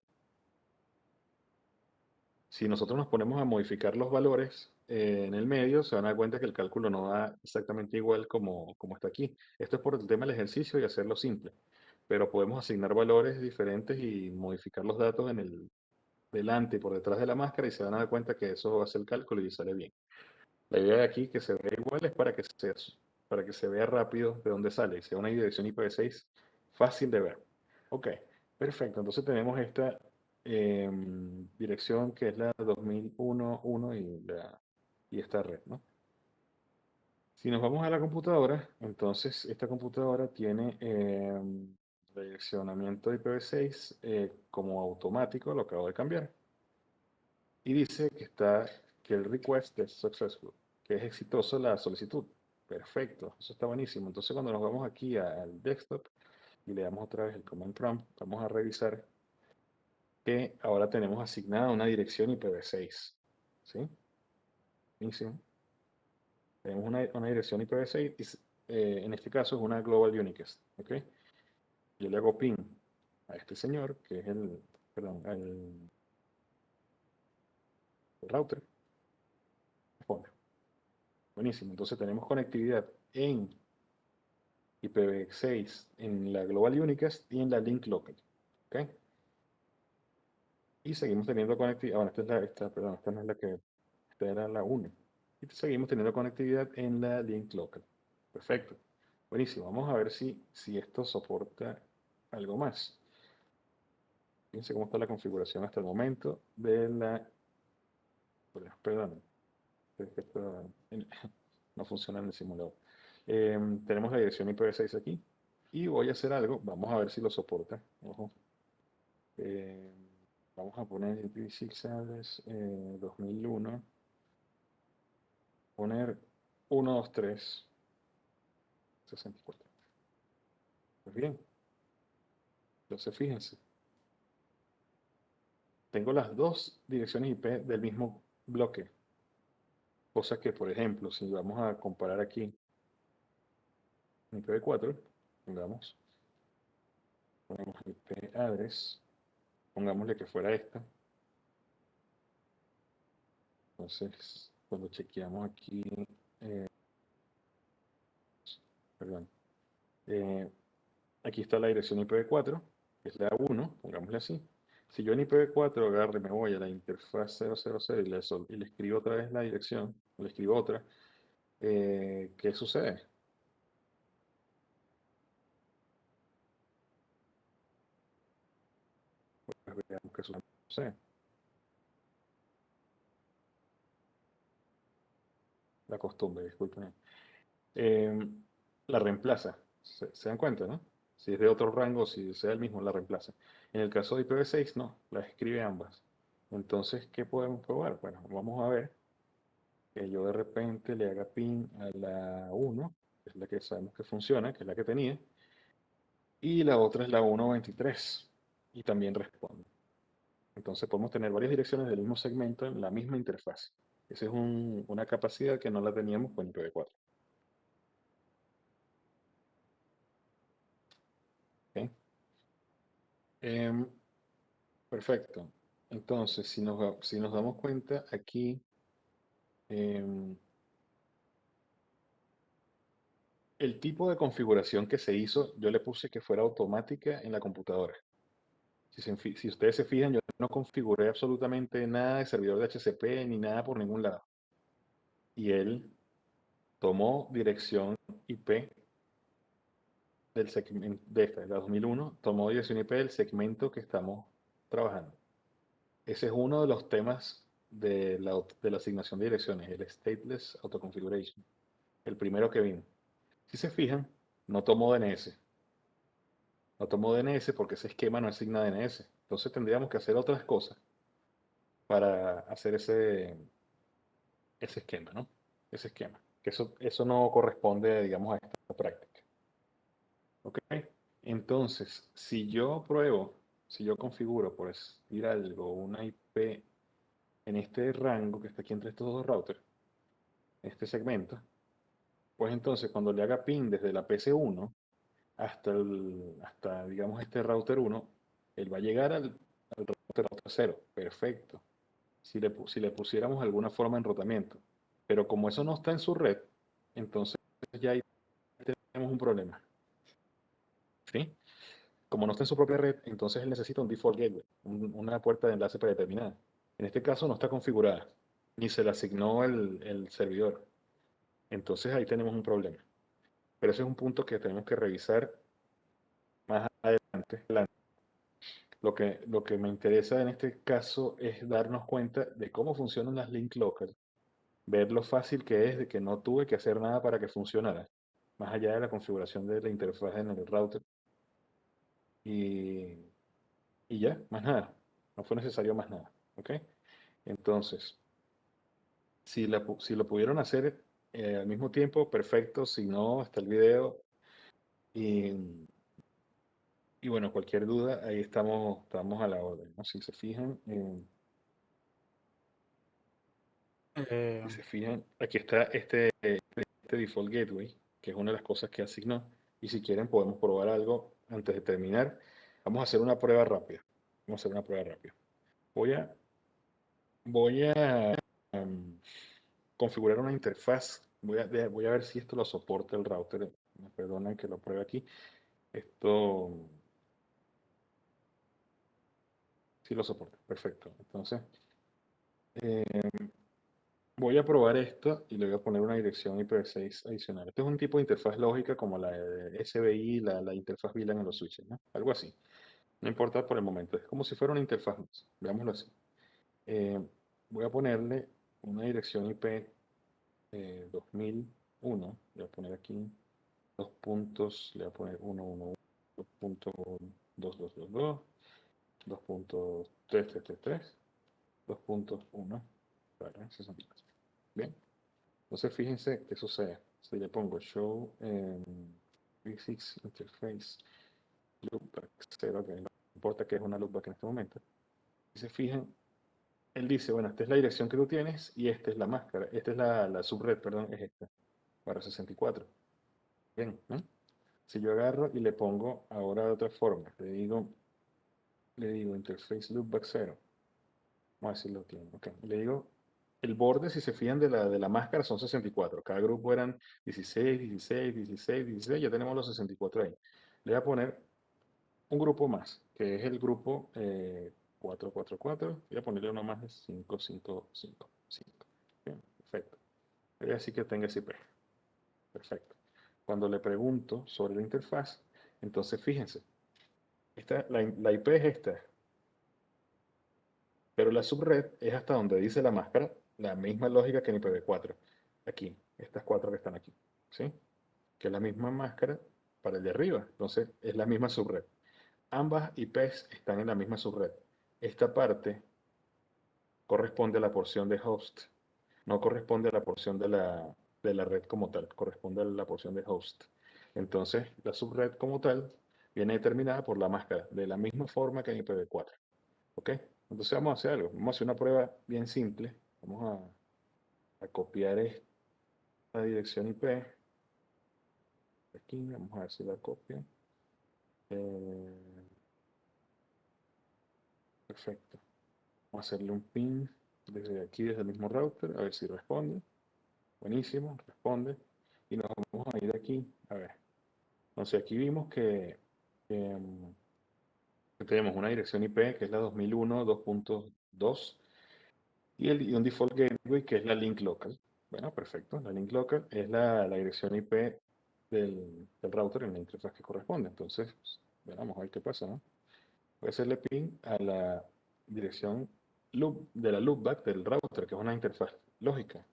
Si nosotros nos ponemos a modificar los valores en el medio, se van a dar cuenta que el cálculo no da exactamente igual como está aquí. Esto es por el tema del ejercicio y hacerlo simple. Pero podemos asignar valores diferentes y modificar los datos en el delante y por detrás de la máscara y se van a dar cuenta que eso hace el cálculo y sale bien. La idea de aquí que se vea igual es para que se vea rápido de dónde sale y sea una dirección IPv6 fácil de ver. Ok, perfecto. Entonces tenemos esta dirección que es la 2001 y esta red, ¿no? Si nos vamos a la computadora, entonces esta computadora tiene direccionamiento IPv6 como automático, lo acabo de cambiar. Y dice que el request es successful, que es exitoso la solicitud. Perfecto, eso está buenísimo. Entonces cuando nos vamos aquí al desktop y le damos otra vez el command prompt, vamos a revisar que ahora tenemos asignada una dirección IPv6. ¿Sí? Buenísimo. Tenemos una dirección IPv6 y en este caso es una Global Unicast. ¿Ok? Yo le hago ping a este señor, que es el router. Responde. Buenísimo. Entonces tenemos conectividad en IPv6 en la Global Unicast y en la Link Local. ¿Ok? Y seguimos teniendo conectividad. Bueno, perdón, esta no es la que, esta era la 1. Y seguimos teniendo conectividad en la Link Local. Perfecto. Buenísimo. Vamos a ver si esto soporta algo más. Fíjense cómo está la configuración hasta el momento de la. Perdón. No funciona en el simulador. Tenemos la dirección IPv6 aquí. Y voy a hacer algo. Vamos a ver si lo soporta. Ojo. Eh, vamos a poner IPv6 address 2001. Poner 123 64. Pues bien. Entonces fíjense. Tengo las dos direcciones IP del mismo bloque. Cosa que, por ejemplo, si vamos a comparar aquí IPv4, ponemos IP address, pongámosle que fuera esta. Entonces, cuando chequeamos aquí, perdón, aquí está la dirección IPv4, que es la 1, pongámosle así. Si yo en IPv4 agarro y me voy a la interfaz 000 y le escribo otra vez la dirección, le escribo otra, ¿qué sucede? Pues veamos qué sucede. La costumbre, disculpen. La reemplaza. ¿Se dan cuenta, no? Si es de otro rango, si sea el mismo, la reemplaza. En el caso de IPv6, no, las escribe ambas. Entonces, ¿qué podemos probar? Bueno, vamos a ver que yo de repente le haga ping a la 1, que es la que sabemos que funciona, que es la que tenía, y la otra es la 1.23, y también responde. Entonces podemos tener varias direcciones del mismo segmento en la misma interfaz. Esa es una capacidad que no la teníamos con IPv4. ¿Ok? Perfecto. Entonces, si nos damos cuenta, aquí el tipo de configuración que se hizo, yo le puse que fuera automática en la computadora. Si ustedes se fijan, yo no configuré absolutamente nada de servidor de HCP ni nada por ningún lado. Y él tomó dirección IP del segmento de la 2001, tomó dirección IP del segmento que estamos trabajando. Ese es uno de los temas de la asignación de direcciones, el Stateless Autoconfiguration, el primero que vimos. Si se fijan, no tomó DNS, No tomó DNS porque ese esquema no asigna DNS. Entonces tendríamos que hacer otras cosas para hacer ese esquema, ¿no? Ese esquema. Que eso no corresponde, digamos, a esta práctica. ¿Ok? Entonces, si yo pruebo, si yo configuro, por decir algo, una IP en este rango que está aquí entre estos dos routers, este segmento, pues entonces cuando le haga ping desde la PC1 hasta digamos, este router 1, él va a llegar al router 0. Perfecto. Si le pusiéramos alguna forma de enrutamiento. Pero como eso no está en su red, entonces ya ahí tenemos un problema. ¿Sí? Como no está en su propia red, entonces él necesita un default gateway, una puerta de enlace predeterminada. En este caso no está configurada, ni se le asignó el servidor. Entonces ahí tenemos un problema. Pero ese es un punto que tenemos que revisar más adelante. Lo que me interesa en este caso es darnos cuenta de cómo funcionan las link local, ver lo fácil que es de que no tuve que hacer nada para que funcionara, más allá de la configuración de la interfaz en el router. Y, y ya, más nada. No fue necesario más nada. ¿Ok? Entonces, si lo pudieron hacer al mismo tiempo, perfecto. Si no, está el video. Y, y bueno, cualquier duda, ahí estamos a la orden, ¿no? Si se fijan, Eh, si se fijan, aquí está este default gateway, que es una de las cosas que asignó. Y si quieren, podemos probar algo antes de terminar. Vamos a hacer una prueba rápida. Vamos a hacer una prueba rápida. Voy a configurar una interfaz. Voy a ver si esto lo soporta el router. Me perdonan que lo pruebe aquí. Esto sí lo soporta. Perfecto. Entonces, voy a probar esto y le voy a poner una dirección IPv6 adicional. Este es un tipo de interfaz lógica como la de SBI, la interfaz VLAN en los switches, ¿no? Algo así. No importa por el momento. Es como si fuera una interfaz más. Veámoslo así. Eh, Voy a ponerle una dirección IP 2001. Le voy a poner aquí dos puntos. Le voy a poner 111, 2.2222, 2.333, 2.1 para 64. Bien. Entonces fíjense qué sucede. Si le pongo show physics interface loopback 0, que no importa que es una loopback en este momento. Si se fijan, él dice, bueno, esta es la dirección que tú tienes y esta es la máscara, esta es la subred, perdón, es esta, para 64. Bien, ¿no? Si yo agarro y le pongo ahora de otra forma, le digo interface loopback 0, vamos a decirlo bien, ok, le digo, el borde, si se fijan de la máscara, son 64, cada grupo eran 16, 16, 16, 16, ya tenemos los 64 ahí. Le voy a poner un grupo más, que es el grupo 444, voy a ponerle uno más de 5555. Bien, perfecto. Voy a decir que tenga ese IP. Perfecto. Cuando le pregunto sobre la interfaz, entonces fíjense, la IP es esta, pero la subred es hasta donde dice la máscara, la misma lógica que en IPv4. Aquí, estas cuatro que están aquí, ¿sí? Que es la misma máscara para el de arriba, entonces es la misma subred. Ambas IPs están en la misma subred. Esta parte corresponde a la porción de host, no corresponde a la porción de la red como tal, corresponde a la porción de host. Entonces, la subred como tal viene determinada por la máscara, de la misma forma que en IPv4. ¿Ok? Entonces vamos a hacer algo, vamos a hacer una prueba bien simple. Vamos a copiar esta dirección IP. Aquí, vamos a ver si la copio. Perfecto. Vamos a hacerle un ping desde aquí, desde el mismo router, a ver si responde. Buenísimo, responde. Y nos vamos a ir aquí, a ver. Entonces aquí vimos que tenemos una dirección IP que es la 2001 2.2 y un default gateway que es la link local. Bueno, perfecto. La link local es la dirección IP del router en la interfaz que corresponde. Entonces, pues, vamos a ver qué pasa, ¿no? Voy a hacerle ping a la dirección de la loopback del router, que es una interfaz lógica.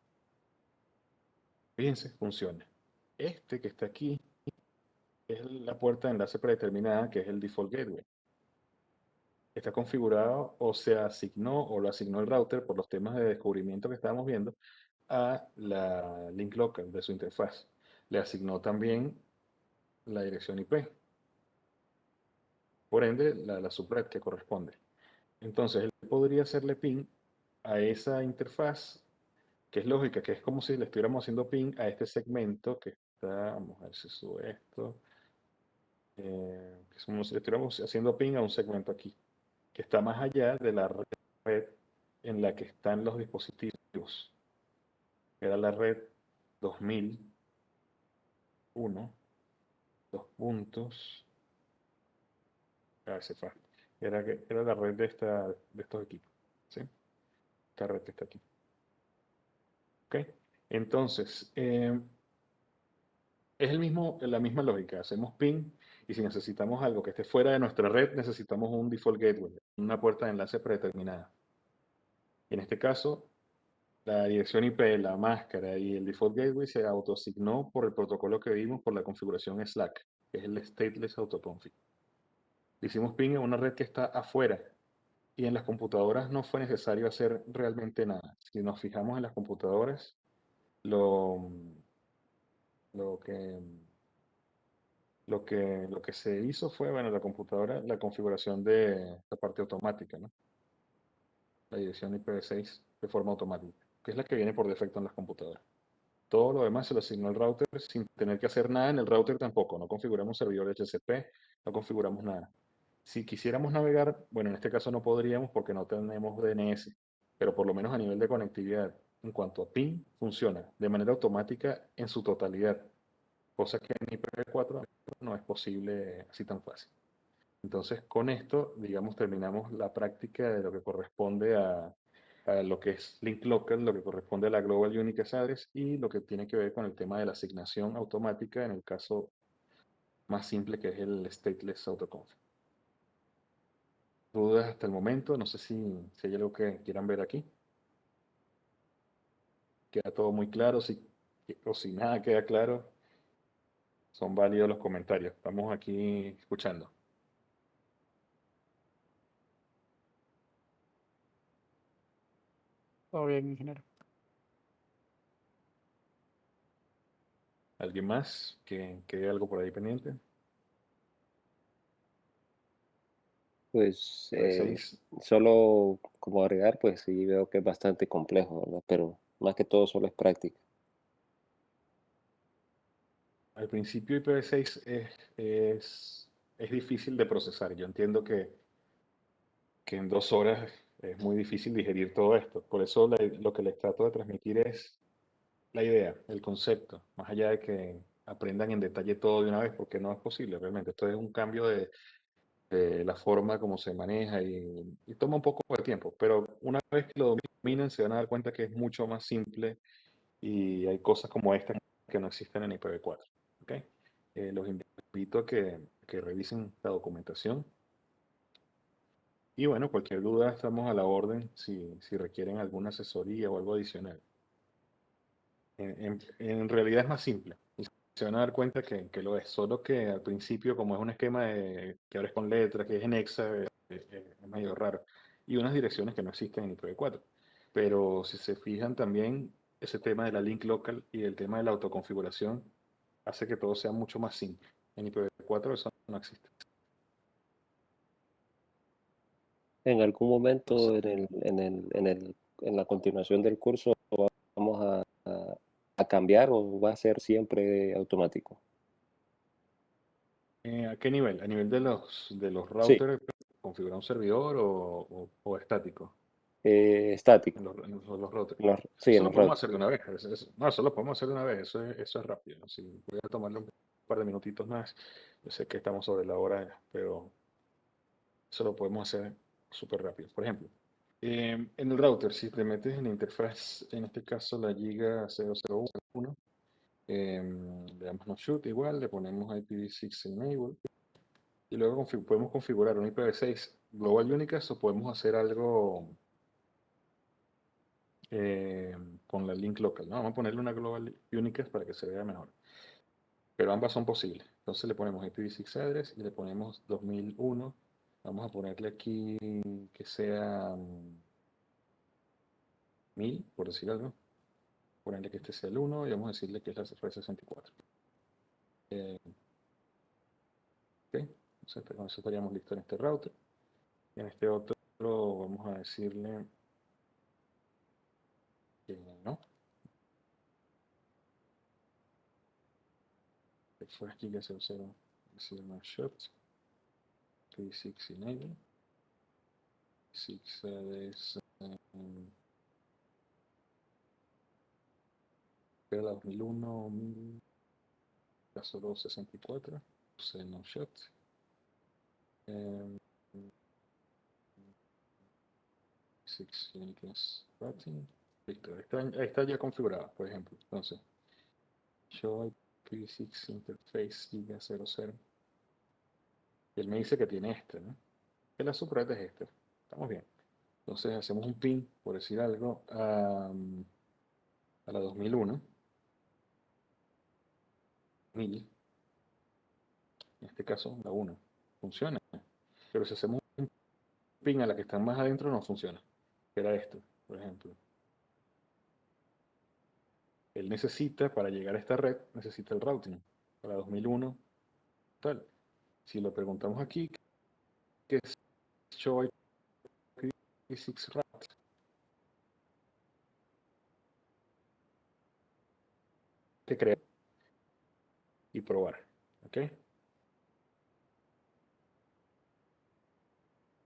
Fíjense, funciona. Este que está aquí es la puerta de enlace predeterminada, que es el default gateway. Está configurado o se asignó o lo asignó el router por los temas de descubrimiento que estábamos viendo a la link local de su interfaz. Le asignó también la dirección IP, por ende la subred que corresponde. Entonces él podría hacerle ping a esa interfaz, que es lógica, que es como si le estuviéramos haciendo ping a este segmento que está, vamos a ver si sube esto, que es como si le estuviéramos haciendo ping a un segmento aquí, que está más allá de la red en la que están los dispositivos. Era la red 2001, dos puntos, a ver si fue. Era la red de estos equipos, ¿sí? Esta red que está aquí. ¿Ok? Entonces, es la misma lógica. Hacemos ping y si necesitamos algo que esté fuera de nuestra red, necesitamos un default gateway, una puerta de enlace predeterminada. En este caso, la dirección IP, la máscara y el default gateway se autoasignó por el protocolo que vimos por la configuración Slack, que es el stateless autoconfig. Hicimos ping en una red que está afuera y en las computadoras no fue necesario hacer realmente nada. Si nos fijamos en las computadoras, lo, lo que, lo que se hizo fue, bueno, la computadora, la configuración de la parte automática, ¿no? La dirección IPv6 de forma automática, que es la que viene por defecto en las computadoras. Todo lo demás se lo asignó el router sin tener que hacer nada en el router tampoco. No configuramos servidor HCP, no configuramos nada. Si quisiéramos navegar, bueno, en este caso no podríamos porque no tenemos DNS, pero por lo menos a nivel de conectividad, en cuanto a PIN, funciona de manera automática en su totalidad, cosa que en IPv4 no es posible así tan fácil. Entonces, con esto, digamos, terminamos la práctica de lo que corresponde a lo que es link local, lo que corresponde a la Global Unique Address y lo que tiene que ver con el tema de la asignación automática en el caso más simple que es el stateless autoconfig. ¿Dudas hasta el momento? No sé si hay algo que quieran ver aquí. ¿Queda todo muy claro? O si nada queda claro, son válidos los comentarios. Estamos aquí escuchando. Todo bien, ingeniero. ¿Alguien más que quede algo por ahí pendiente? Pues IPv6. solo como agregar, pues sí veo que es bastante complejo, ¿verdad? Pero más que todo solo es práctica. Al principio IPv6 es difícil de procesar. Yo entiendo que en 2 horas es muy difícil digerir todo esto. Por eso lo que les trato de transmitir es la idea, el concepto, más allá de que aprendan en detalle todo de una vez, porque no es posible realmente. Esto es un cambio de la forma como se maneja y toma un poco de tiempo, pero una vez que lo dominen se van a dar cuenta que es mucho más simple y hay cosas como esta que no existen en IPv4. ¿Ok? Los invito a que revisen la documentación. Y bueno, cualquier duda estamos a la orden si requieren alguna asesoría o algo adicional. En realidad es más simple. Y se van a dar cuenta que lo es. Solo que al principio, como es un esquema que ahora es con letras, que es en hexa, es medio raro. Y unas direcciones que no existen en IPv4. Pero si se fijan también, ese tema de la link local y el tema de la autoconfiguración hace que todo sea mucho más simple. En IPv4 eso no existe. En algún No sé. momento en la continuación del curso vamos a cambiar o va a ser siempre automático. ¿A qué nivel? ¿A nivel de los Sí, routers, configurar un servidor o estático? estático. En los routers. Sí, Eso en lo los podemos routers. hacer de una vez. No, eso lo podemos hacer de una vez. Eso es rápido, ¿no? Si voy a tomarle un par de minutitos más. Yo sé que estamos sobre la hora, pero eso lo podemos hacer súper rápido. Por ejemplo, en el router, si te metes en la interfaz, en este caso la Giga 001, le damos no shoot igual, le ponemos IPv6 enable y luego podemos configurar un IPv6 global unicast o podemos hacer algo con la link local, ¿no? Vamos a ponerle una global unicast para que se vea mejor. pero ambas son posibles. Entonces le ponemos IPv6 address y le ponemos 2001. Vamos a ponerle aquí que sea 1000, por decir algo. Ponerle que este sea el 1 y vamos a decirle que es la red 64. Ok, entonces con eso estaríamos listos en este router. Y en este otro vamos a decirle que no. Que fue aquí que 00, decir no shot. IPv6 enable. 6 es era la 2001, caso 264, puse no shot. Six links routing. Listo, ahí está ya configurado, por ejemplo. Entonces, show IPv6 interface giga 00. Y él me dice que tiene este, ¿no? Que la subred es este. Estamos bien. Entonces hacemos un ping, por decir algo, a la 2001. 1000. En este caso, la 1. Funciona. Pero si hacemos un ping a la que están más adentro, no funciona. Que era esto, por ejemplo. Él necesita, para llegar a esta red, necesita el routing. Para 2001, tal. Si lo preguntamos aquí, ¿qué es show IPv6 route? Que crear y probar. ¿Ok?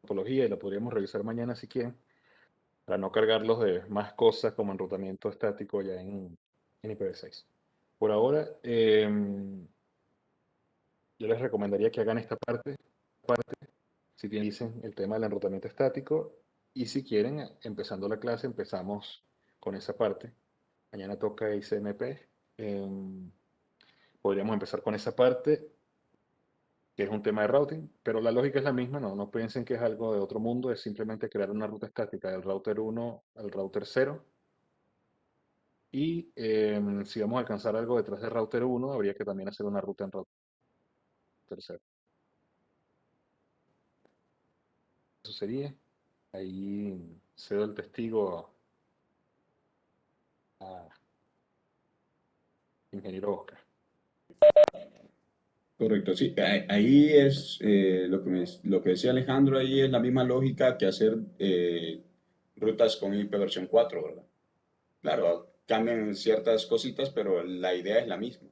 Topología, y la podríamos revisar mañana si quieren, para no cargarlos de más cosas como enrutamiento estático ya en IPv6. Por ahora, yo les recomendaría que hagan esta parte si dicen el tema del enrutamiento estático, y si quieren, empezando la clase, empezamos con esa parte. Mañana toca ICMP. Podríamos empezar con esa parte, que es un tema de routing, pero la lógica es la misma, no piensen que es algo de otro mundo, es simplemente crear una ruta estática del router 1 al router 0. Y si vamos a alcanzar algo detrás del router 1, habría que también hacer una ruta en router 0. Eso sería. Ahí cedo el testigo a ingeniero Oscar. Correcto, sí. Ahí es lo que decía Alejandro, ahí es la misma lógica que hacer rutas con IP versión 4, ¿verdad? Claro, cambian ciertas cositas, pero la idea es la misma.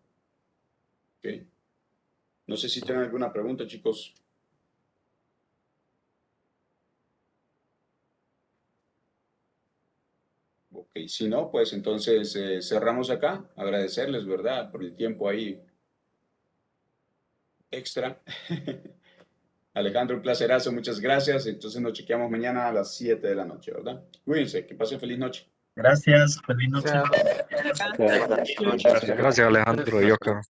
¿Ok? No sé si tienen alguna pregunta, chicos. Ok, si no, pues entonces cerramos acá. Agradecerles, ¿verdad? Por el tiempo ahí extra. Alejandro, un placerazo, muchas gracias. Entonces nos chequeamos mañana a las 7 de la noche, ¿verdad? Cuídense, que pasen feliz noche. Gracias, feliz noche. Buenas noches. Gracias, Alejandro y Oscar.